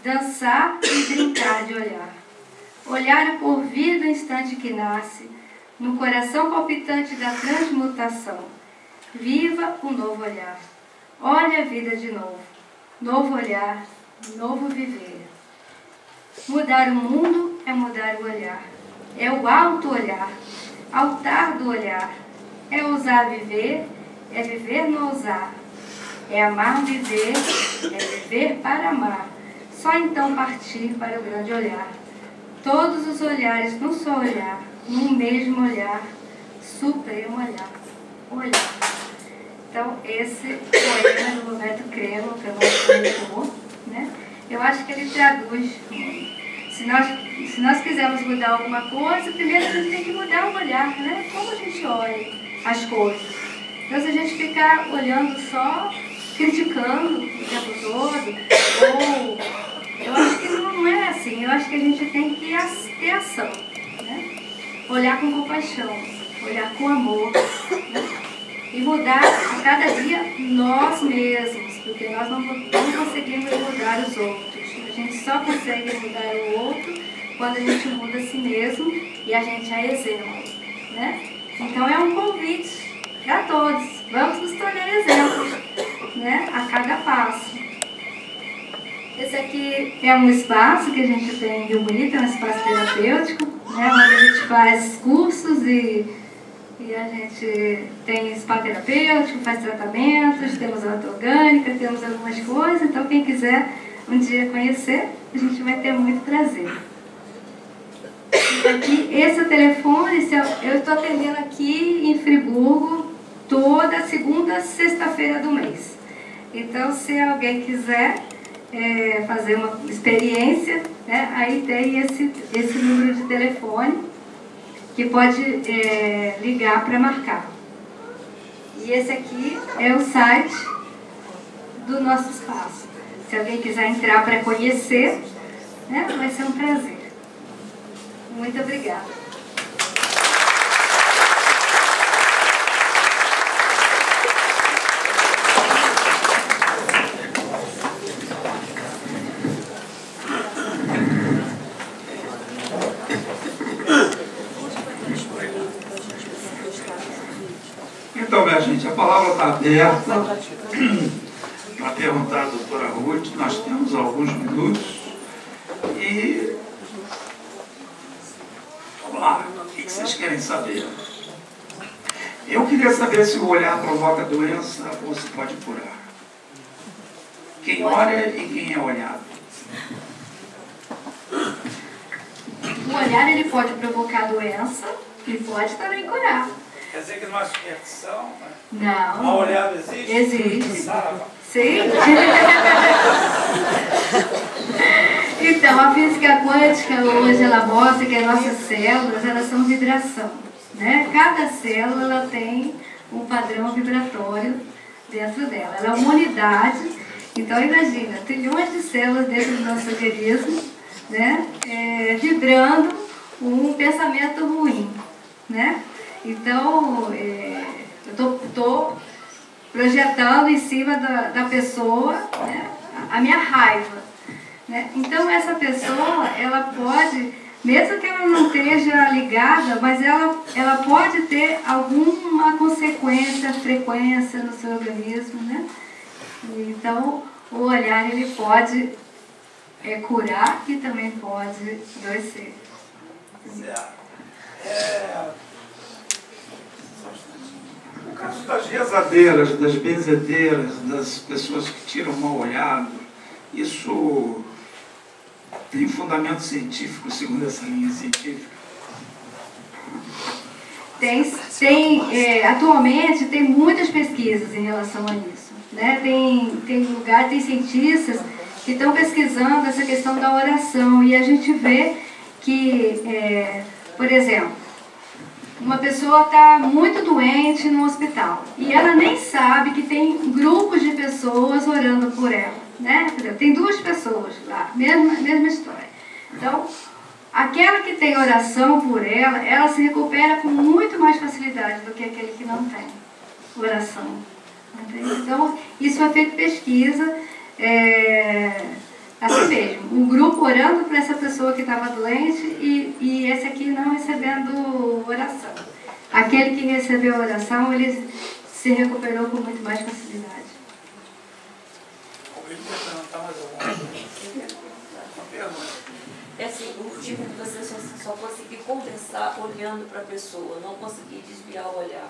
Dançar e brincar de olhar. Olhar o porvir do instante que nasce, no coração palpitante da transmutação. Viva o novo olhar. Olhe a vida de novo. Novo olhar, novo viver. Mudar o mundo é mudar o olhar. É o alto olhar, altar do olhar. É ousar viver, é viver no ousar. É amar viver, é viver para amar. Só então partir para o grande olhar. Todos os olhares num só olhar, num mesmo olhar, supremo olhar. Então, esse poema do Roberto Cremo, que é o nosso leitor, né? Eu acho que ele traduz. Se nós quisermos mudar alguma coisa, primeiro a gente tem que mudar o olhar, né? Como a gente olha as coisas. Então, se a gente ficar olhando só, criticando o tempo todo, ou eu acho que não é assim. Eu acho que a gente tem que ter ação, né? Olhar com compaixão, olhar com amor, né? E mudar a cada dia nós mesmos, porque nós não conseguimos mudar os outros. A gente só consegue mudar o outro quando a gente muda a si mesmo e a gente é exemplo, né? Então é um convite para todos. Vamos nos tornar exemplos, né? A cada passo. Esse aqui é um espaço que a gente tem em Rio Bonito, é um espaço terapêutico, né? Onde a gente faz cursos e a gente tem spa terapêutico, faz tratamentos, temos horta orgânica, temos algumas coisas. Então, quem quiser um dia conhecer, a gente vai ter muito prazer. Aqui, esse é o telefone, eu estou atendendo aqui em Friburgo toda segunda sexta-feira do mês. Então, se alguém quiser, fazer uma experiência, né? Aí tem esse número de telefone que pode ligar para marcar. E esse aqui é o site do nosso espaço. Se alguém quiser entrar para conhecer, né, vai ser um prazer. Muito obrigada. Então, minha gente, a palavra está aberta para perguntar à doutora Ruth. Nós temos alguns minutos e vamos lá, o que vocês querem saber? Eu queria saber se o olhar provoca doença ou se pode curar. Quem olha e quem é olhado. O olhar ele pode provocar doença e pode também curar. Quer dizer que não há superstição? Não. Uma olhada existe? Existe. Sim. Então, a física quântica hoje ela mostra que as nossas células elas são vibração, né? Cada célula ela tem um padrão vibratório dentro dela. Ela é uma unidade. Então, imagina, trilhões de células dentro do nosso organismo, né? Vibrando um pensamento ruim, né? Então, eu estou projetando em cima da pessoa, né, a minha raiva. Né? Então, essa pessoa, ela pode, mesmo que ela não esteja ligada, mas ela pode ter alguma consequência, frequência no seu organismo. Né? Então, o olhar ele pode curar e também pode adoecer. O caso das rezadeiras, das benzedeiras, das pessoas que tiram mal olhado, isso tem fundamento científico, segundo essa linha científica? Atualmente tem muitas pesquisas em relação a isso. Né? Tem cientistas que estão pesquisando essa questão da oração e a gente vê que, por exemplo, uma pessoa está muito doente no hospital e ela nem sabe que tem grupos de pessoas orando por ela, né? Tem duas pessoas lá, mesma história. Então, aquela que tem oração por ela, ela se recupera com muito mais facilidade do que aquele que não tem oração. Entende? Então, isso é feito pesquisa, assim mesmo, um grupo orando para essa pessoa que estava doente e esse aqui não recebendo oração. Aquele que recebeu a oração, ele se recuperou com muito mais facilidade. É assim, o tipo de você só conseguir conversar olhando para a pessoa, não conseguir desviar o olhar.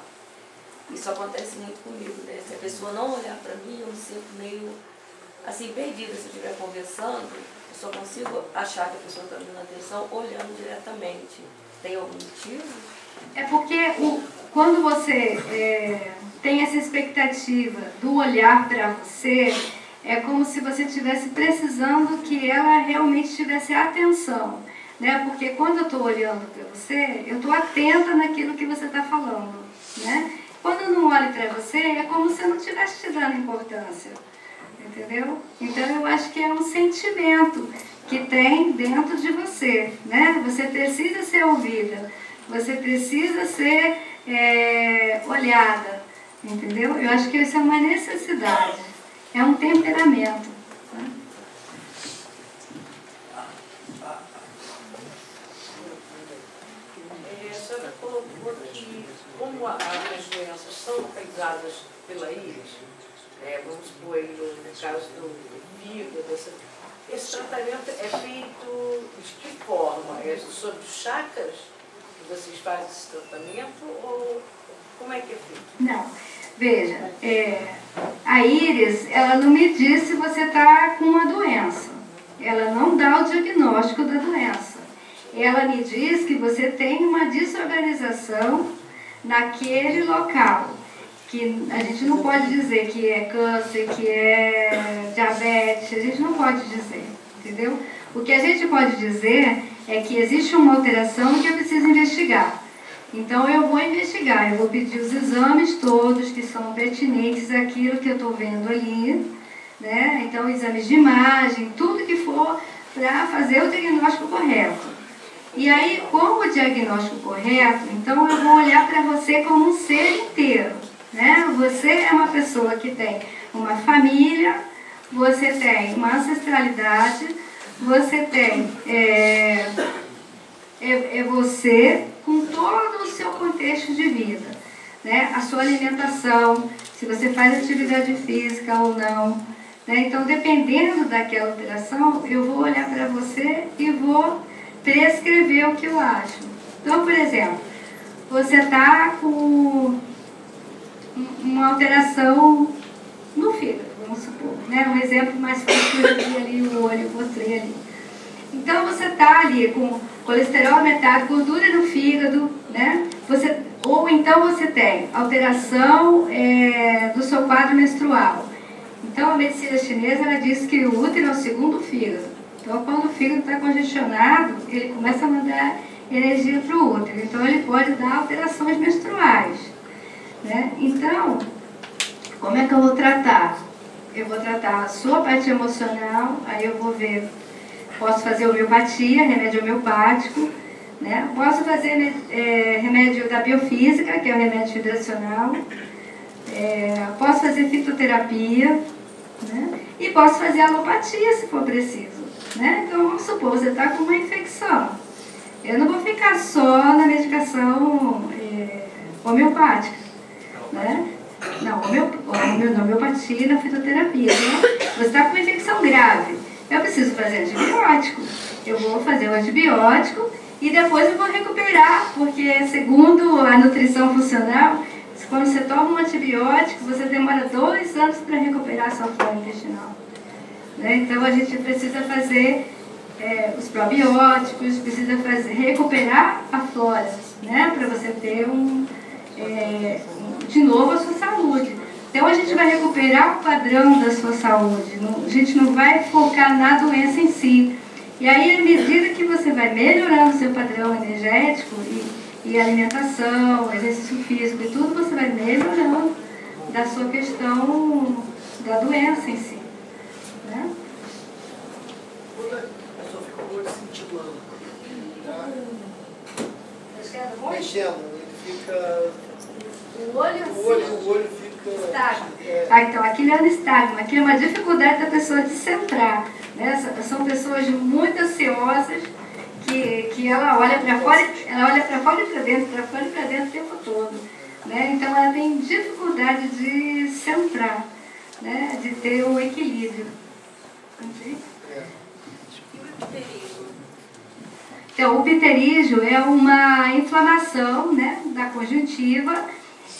Isso acontece muito comigo, né? Se a pessoa não olhar para mim, eu me sinto meio assim, perdida. Se eu estiver conversando, eu só consigo achar que a pessoa está dando atenção olhando diretamente. Tem algum motivo? É porque quando você tem essa expectativa do olhar para você, é como se você estivesse precisando que ela realmente tivesse atenção. Né? Porque quando eu estou olhando para você, eu estou atenta naquilo que você está falando. Né? Quando eu não olho para você, é como se eu não estivesse te dando importância. Entendeu? Então eu acho que é um sentimento que tem dentro de você, né? Você precisa ser ouvida, você precisa ser olhada, entendeu? Eu acho que isso é uma necessidade, é um temperamento. Né? A senhora colocou que, como as doenças são localizadas pela íris, vamos supor aí no caso do fígado, esse tratamento é feito de que forma? É sobre os chakras que vocês fazem esse tratamento ou como é que é feito? Não, veja, a íris, ela não me diz se você está com uma doença, ela não dá o diagnóstico da doença, ela me diz que você tem uma desorganização naquele local. que a gente não pode dizer que é câncer, que é diabetes, a gente não pode dizer, entendeu? O que a gente pode dizer é que existe uma alteração que eu preciso investigar. Então eu vou investigar, eu vou pedir os exames todos que são pertinentes àquilo que eu estou vendo ali, né? Então exames de imagem, tudo que for para fazer o diagnóstico correto. E aí, como o diagnóstico correto, então eu vou olhar para você como um ser inteiro, né? Você é uma pessoa que tem uma família, você tem uma ancestralidade, você tem você com todo o seu contexto de vida, né? A sua alimentação, se você faz atividade física ou não, né? Então, dependendo daquela alteração, eu vou olhar para você e vou prescrever o que eu acho. Então, por exemplo, você está com uma alteração no fígado, vamos supor, né? Um exemplo mais fácil, eu vi ali o olho, eu mostrei ali. Então, você está ali com colesterol aumentado, gordura no fígado, né? Ou então você tem alteração do seu quadro menstrual. Então, a medicina chinesa, ela diz que o útero é o segundo fígado. Então, quando o fígado está congestionado, ele começa a mandar energia para o útero. Então, ele pode dar alterações menstruais, né? Então, como é que eu vou tratar? Eu vou tratar a sua parte emocional, aí eu vou ver, posso fazer homeopatia, remédio homeopático, né? Posso fazer remédio da biofísica, que é o remédio vibracional, posso fazer fitoterapia, né? E posso fazer alopatia se for preciso, né? Então, vamos supor, você está com uma infecção. Eu não vou ficar só na medicação homeopática, né? Não, homeopatia e na fitoterapia, né? Você está com uma infecção grave, eu preciso fazer antibiótico. Eu vou fazer o antibiótico e depois eu vou recuperar, porque segundo a nutrição funcional, quando você toma um antibiótico, você demora 2 anos para recuperar a sua flora intestinal, né? Então a gente precisa fazer os probióticos, precisa recuperar a flora, né? Para você ter de novo a sua saúde. Então a gente vai recuperar o padrão da sua saúde, a gente não vai focar na doença em si. E aí, à medida que você vai melhorando o seu padrão energético e alimentação, exercício físico e tudo, você vai melhorando da sua questão da doença em si, né? A pessoa fica com o olho cintilando. Mexendo, ele fica... O olho fica... Estagma. Então, aquilo é um estagma, aquilo é uma dificuldade da pessoa de centrar, né? São pessoas muito ansiosas que ela olha para fora e para dentro o tempo todo, né? Então ela tem dificuldade de centrar, né? De ter o equilíbrio. Entendi? Então, o pterígio é uma inflamação, né, da conjuntiva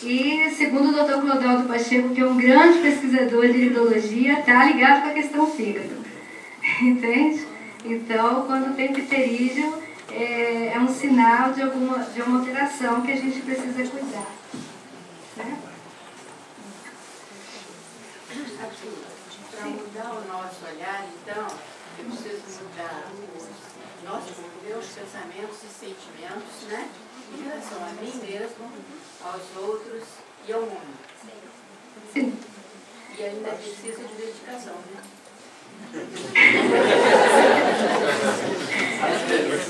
e, segundo o Dr. Clodoaldo Pacheco, que é um grande pesquisador de iridologia, está ligado com a questão fígado. Entende? Então, quando tem pterígio, é um sinal de uma alteração que a gente precisa cuidar. Né? Para mudar o nosso olhar, então, eu preciso mudar os meus pensamentos e sentimentos, né? Em relação a mim mesmo, aos outros e ao mundo. Sim. E ainda precisa de dedicação, né?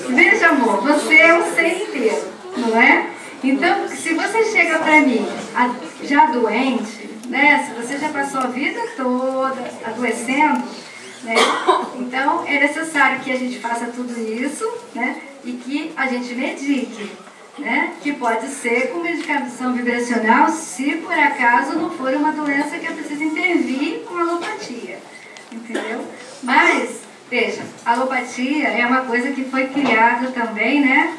Veja, amor, você é um ser inteiro, não é? Então, se você chega para mim já doente, né? Se você já passou a vida toda adoecendo, né? Então é necessário que a gente faça tudo isso, né? E que a gente medique, né? Que pode ser com medicação vibracional, se por acaso não for uma doença que eu preciso intervir com alopatia, entendeu? Mas, veja, a alopatia é uma coisa que foi criada também, né?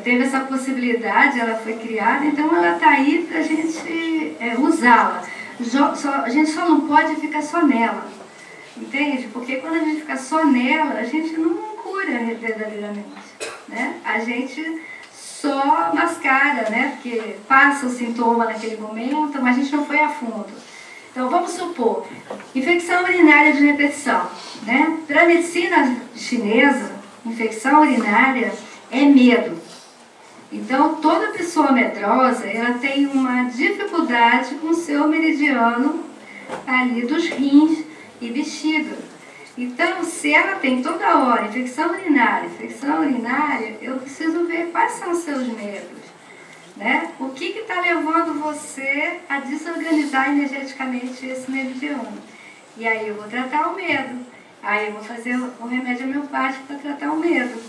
Teve essa possibilidade, ela foi criada, então ela está aí para a gente usá-la. A gente só não pode ficar só nela, entende? Porque quando a gente fica só nela, a gente não cura verdadeiramente, né? A gente só mascara, né? Porque passa o sintoma naquele momento, mas a gente não foi a fundo. Então, vamos supor, infecção urinária de repetição, né? Para a medicina chinesa, infecção urinária é medo. Então, toda pessoa medrosa, ela tem uma dificuldade com o seu meridiano ali dos rins e bexiga. Então, se ela tem toda hora infecção urinária, eu preciso ver quais são os seus medos, né? O que está levando você a desorganizar energeticamente esse meridiano? E aí eu vou tratar o medo. Aí eu vou fazer o remédio homeopático para tratar o medo.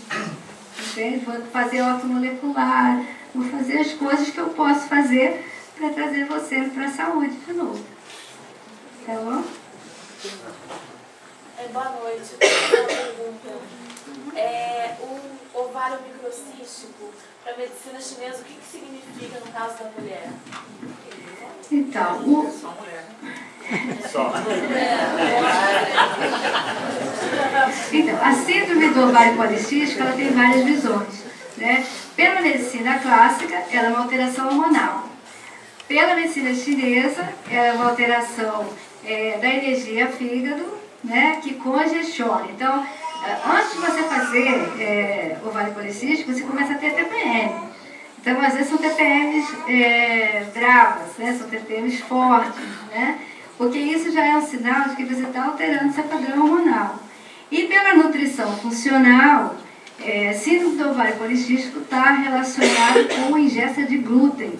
Entende? Vou fazer ortomolecular, vou fazer as coisas que eu posso fazer para trazer você para a saúde de novo. Tá bom? Boa noite. Uma pergunta. O ovário microcístico, para a medicina chinesa, o que significa no caso da mulher? Então, Então, a síndrome do ovário policístico, ela tem várias visões, né? Pela medicina clássica, ela é uma alteração hormonal. Pela medicina chinesa, ela é uma alteração da energia fígado, né, que congestiona. Então, antes de você fazer ovário policístico, você começa a ter TPM. Então, às vezes são TPMs bravas, né? São TPMs fortes, né? Porque isso já é um sinal de que você está alterando seu padrão hormonal. E pela nutrição funcional, síndrome do ovário policístico está relacionado com ingesta de glúten.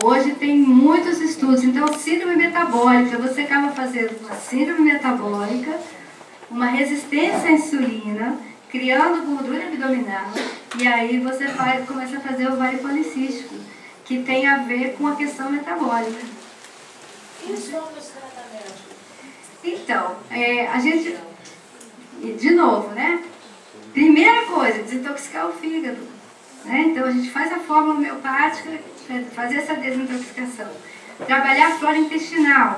Hoje tem muitos estudos. Então, síndrome metabólica, você acaba fazendo uma síndrome metabólica, uma resistência à insulina, criando gordura abdominal, e aí você começa a fazer ovário policístico, que tem a ver com a questão metabólica. E os nomes de tratamento? Então, a gente, de novo, né? Primeira coisa, desintoxicar o fígado. Né? Então, a gente faz a fórmula homeopática, fazer essa desintoxicação. Trabalhar a flora intestinal,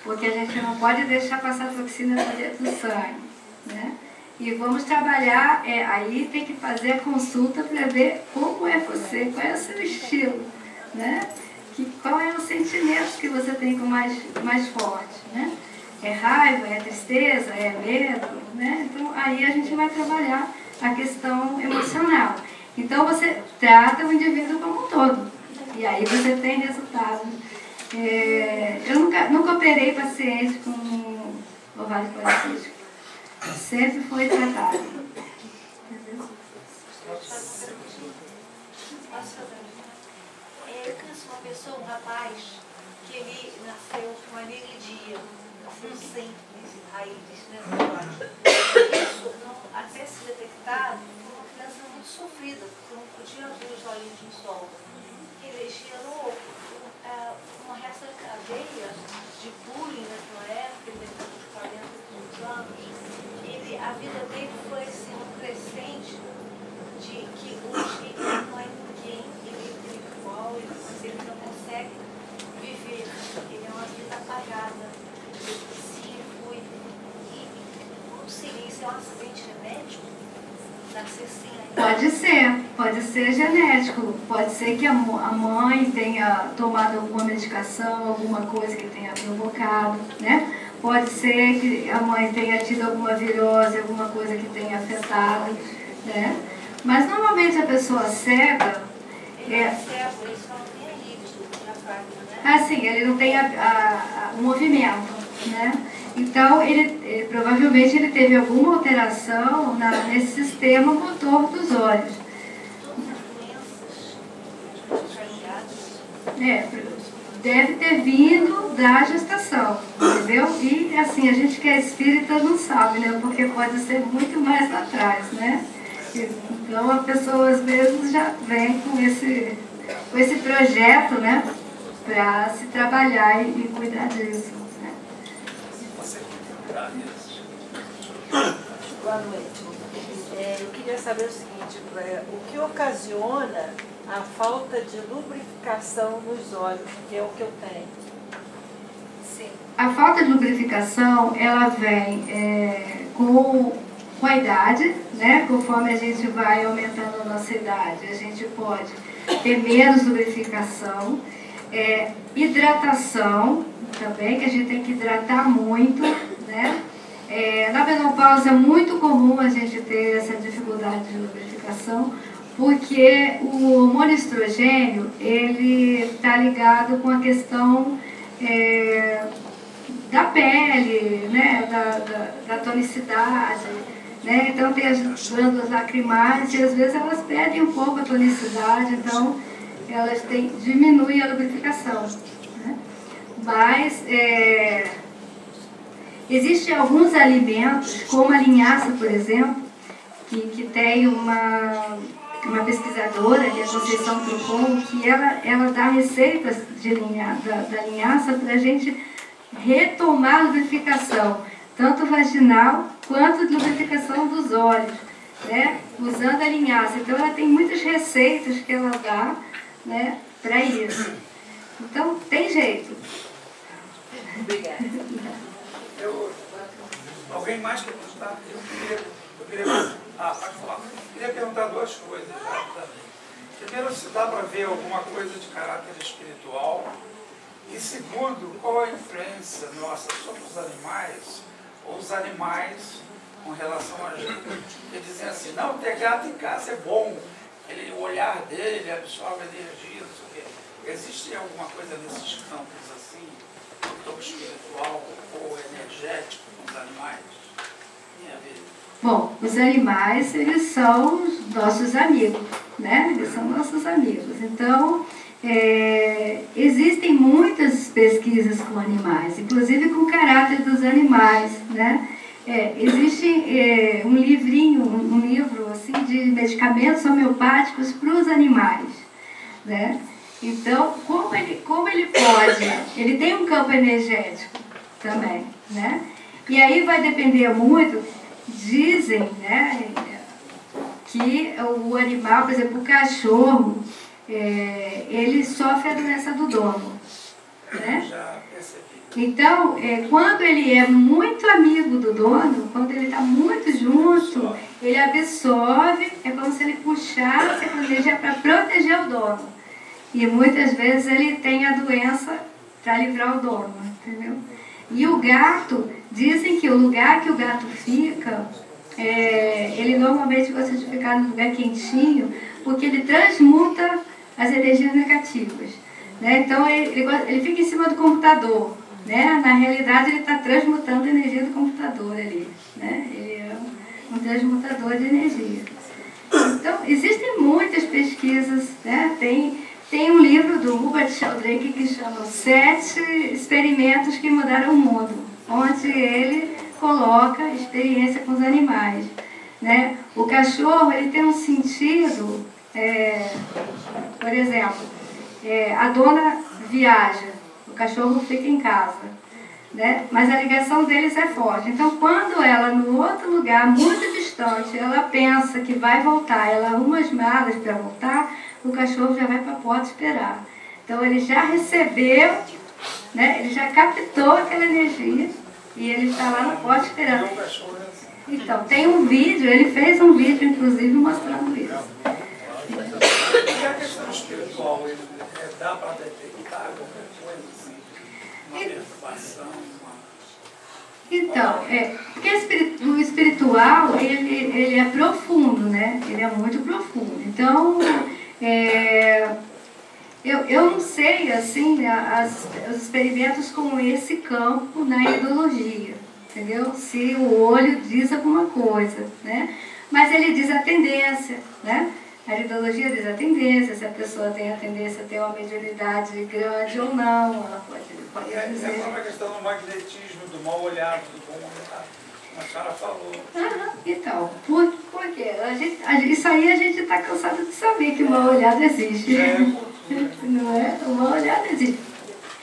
porque a gente não pode deixar passar toxina para dentro do sangue. Né? E vamos trabalhar, aí tem que fazer a consulta para ver como é você, qual é o seu estilo, né? Qual é o sentimento que você tem com mais forte, né? É raiva, é tristeza, é medo, né? Então aí a gente vai trabalhar a questão emocional. Então você trata o indivíduo como um todo, e aí você tem resultado. Eu nunca operei paciente com ovário policístico. Sempre foi tratado. Entendeu? Eu conheço uma pessoa, um rapaz, que ele nasceu com anemilia, nasceu sem raízes, né? Isso, até se detectado, foi uma criança muito sofrida, porque não podia abrir os olhos de um sol. Ele gerou uma reação de cadeia de bullying naquela época, ele deve ter 40 e poucos anos. A vida dele foi assim, um crescente de que hoje ele não é ninguém, ele é intelectual, ele não consegue viver, ele é uma vida apagada, depressivo. E como seria isso? É um acidente genético? Nascer assim? Pode ser genético, pode ser que a mãe tenha tomado alguma medicação, alguma coisa que tenha provocado, né? Pode ser que a mãe tenha tido alguma virose, alguma coisa que tenha afetado, né? Mas normalmente a pessoa cega... Ele é cego, ele só não tem a líquido na página, né? Assim, ele não tem o movimento, né? Então, provavelmente ele teve alguma alteração nesse sistema motor dos olhos. Deve ter vindo da gestação, entendeu? E assim, a gente que é espírita não sabe, né? Porque pode ser muito mais atrás, né? Então a pessoa às vezes já vem com esse projeto, né? Para se trabalhar e cuidar disso. Né? Boa noite. Eu queria saber o seguinte, o que ocasiona a falta de lubrificação nos olhos, que é o que eu tenho? Sim. A falta de lubrificação, ela vem com a idade, né? Conforme a gente vai aumentando a nossa idade, a gente pode ter menos lubrificação. Hidratação também, que a gente tem que hidratar muito, né? Na menopausa é muito comum a gente ter essa dificuldade de lubrificação, porque o hormônio estrogênio, ele está ligado com a questão da pele, né? da tonicidade, né? Então tem as glândulas lacrimais e às vezes elas perdem um pouco a tonicidade, então elas diminuem a lubrificação, né? Mas existem alguns alimentos, como a linhaça, por exemplo, que tem uma pesquisadora, que é a Conceição Trocon, que ela dá receitas da linhaça para a gente retomar a lubrificação, tanto vaginal quanto lubrificação dos olhos, né? Usando a linhaça. Então ela tem muitas receitas que ela dá, né, para isso. Então tem jeito. Obrigada. Alguém mais quer perguntar? Eu queria pode falar. Eu queria perguntar duas coisas rapidamente. Primeiro, se dá para ver alguma coisa de caráter espiritual. E segundo, qual a influência nossa sobre os animais, ou os animais com relação a gente? Porque dizem assim, não, ter gato em casa é bom, o olhar dele absorve energia, não sei o quê. Existe alguma coisa nesses campos assim, tanto espiritual ou energético com os animais? Tem a ver? Bom, os animais, eles são os nossos amigos, né? Eles são nossos amigos. Então, existem muitas pesquisas com animais, inclusive com o caráter dos animais, né? Existe um livro assim, de medicamentos homeopáticos para os animais, né? Então, como ele pode? Ele tem um campo energético também, né? E aí vai depender muito, dizem, né, que o animal, por exemplo, o cachorro, ele sofre a doença do dono, né? Então, quando ele é muito amigo do dono, quando ele está muito junto, ele absorve, é como se ele puxasse a energia para proteger o dono. E muitas vezes ele tem a doença para livrar o dono, entendeu? E o gato, dizem que o lugar que o gato fica, ele normalmente gosta de ficar num lugar quentinho, porque ele transmuta as energias negativas, né? Então ele fica em cima do computador, né? Na realidade ele está transmutando a energia do computador ali, né? Ele é um transmutador de energia. Então existem muitas pesquisas, né? Tem um livro do Hubert Sheldrake que chama 7 Experimentos que Mudaram o Mundo, onde ele coloca experiência com os animais, né? O cachorro, ele tem um sentido, por exemplo, a dona viaja, o cachorro fica em casa, né? Mas a ligação deles é forte. Então, quando ela, no outro lugar, muito distante, ela pensa que vai voltar, ela arruma as malas para voltar, o cachorro já vai para a porta esperar. Então, ele já recebeu, né? Ele já captou aquela energia e ele está lá na porta esperando. Então, tem um vídeo, ele fez um vídeo, inclusive, mostrando isso. E a questão espiritual, dá para detectar qualquer coisa assim? Uma perturbação? Então, porque o espiritual, ele é profundo, né? Ele é muito profundo. Então, eu não sei, assim, os experimentos com esse campo na ideologia, entendeu? Se o olho diz alguma coisa, né? Mas ele diz a tendência, né? A ideologia diz a tendência, se a pessoa tem a tendência a ter uma mediunidade grande ou não, ela pode dizer. É uma questão do magnetismo, do mal olhado, do bom olhado, como a senhora falou. Então, por quê? Isso aí a gente está cansado de saber que o mal olhado existe. Não é? O mal olhado existe.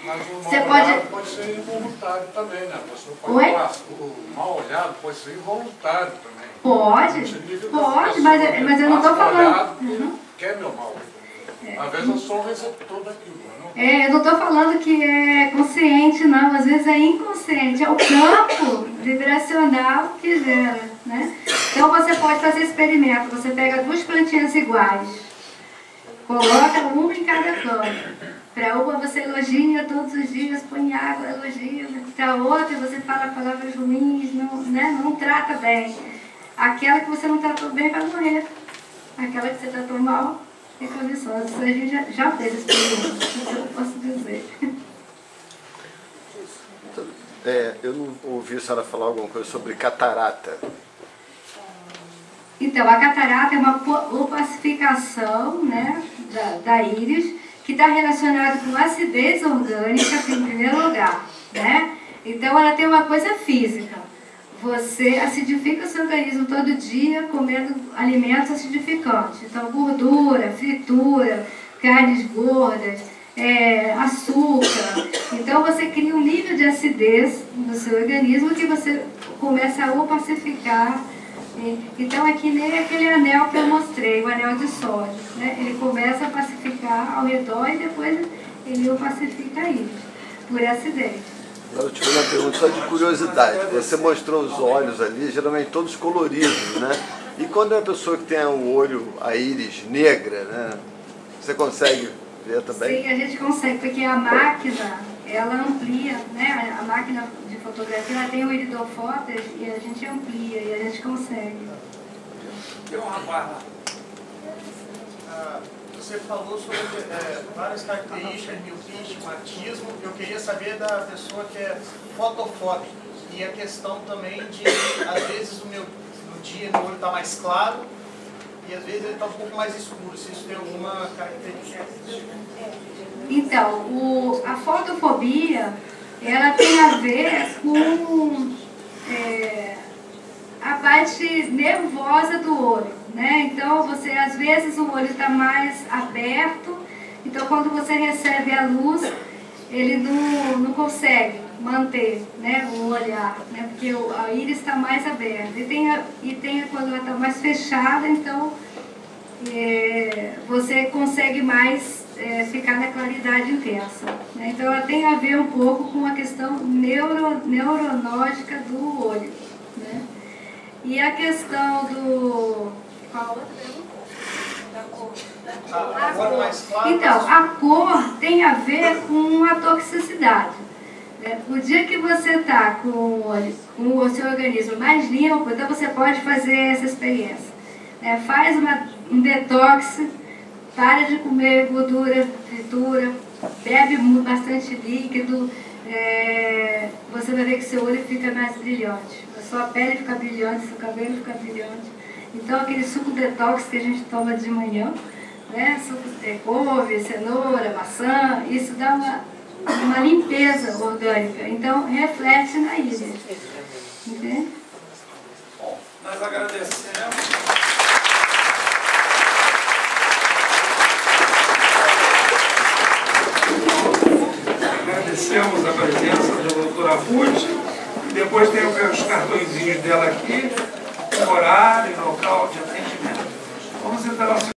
Mas o mal olhado pode ser involuntário também, né? A pessoa pode o mal olhado pode ser involuntário também. Pode, mas eu não estou falando. Quer meu mal. Às vezes eu sou o receptor daquilo. Eu não estou falando que é consciente, não. Às vezes é inconsciente. É o campo vibracional que gera, né? Então você pode fazer experimento. Você pega 2 plantinhas iguais Coloca uma em cada canto. Para uma você elogia todos os dias, põe água, elogia. Para outra você fala palavras ruins, não trata bem. Aquela que você não tratou bem vai morrer. Aquela que você tratou mal fica viçosa. Isso a gente já fez essa experiência, isso eu posso dizer. Eu não ouvi a senhora falar alguma coisa sobre catarata. Então, a catarata é uma opacificação, né, da íris, que está relacionada com acidez orgânica, em primeiro lugar, né? Então, ela tem uma coisa física. Você acidifica o seu organismo todo dia comendo alimentos acidificantes. Então, gordura, fritura, carnes gordas, açúcar. Então, você cria um nível de acidez no seu organismo que você começa a opacificar. Então, é que nem aquele anel que eu mostrei, o anel de sódio, né? Ele começa a pacificar ao redor e depois ele opacifica a íris, por acidez. Agora eu tive uma pergunta só de curiosidade. Você mostrou os olhos ali, geralmente todos coloridos, né? E quando é uma pessoa que tem o olho, a íris negra, né? Você consegue ver também? Sim, a gente consegue, porque a máquina, ela amplia, né? A máquina de fotografia, ela tem o iridofoto e a gente amplia e a gente consegue. Tem uma barra. Você falou sobre várias características, miopia, estigmatismo. Eu queria saber da pessoa que é fotofóbica. E a questão também de, às vezes, no dia meu olho está mais claro e às vezes ele está um pouco mais escuro. Se isso tem alguma característica? Então, a fotofobia, ela tem a ver com a parte nervosa do olho, né? Então, às vezes o olho está mais aberto, então quando você recebe a luz, ele não consegue manter, né, o olhar, né? Porque a íris está mais aberta. E tem quando ela está mais fechada, então você consegue mais ficar na claridade intensa, né? Então ela tem a ver um pouco com a questão neuronológica do olho, né? E a questão do... Qual a outra pergunta? Então, a cor tem a ver com a toxicidade. O dia que você está com o seu organismo mais limpo, então você pode fazer essa experiência. Faz um detox, para de comer gordura, fritura, bebe bastante líquido, você vai ver que seu olho fica mais brilhante. A sua pele fica brilhante, seu cabelo fica brilhante. Então, aquele suco detox que a gente toma de manhã, né? Suco de couve, cenoura, maçã, isso dá uma limpeza orgânica. Então, reflete na íris. Entende? Bom, nós agradecemos. Agradecemos a presença da doutora Ruth. Depois tem os cartõezinhos dela aqui, horário, local de atendimento. Vamos entrar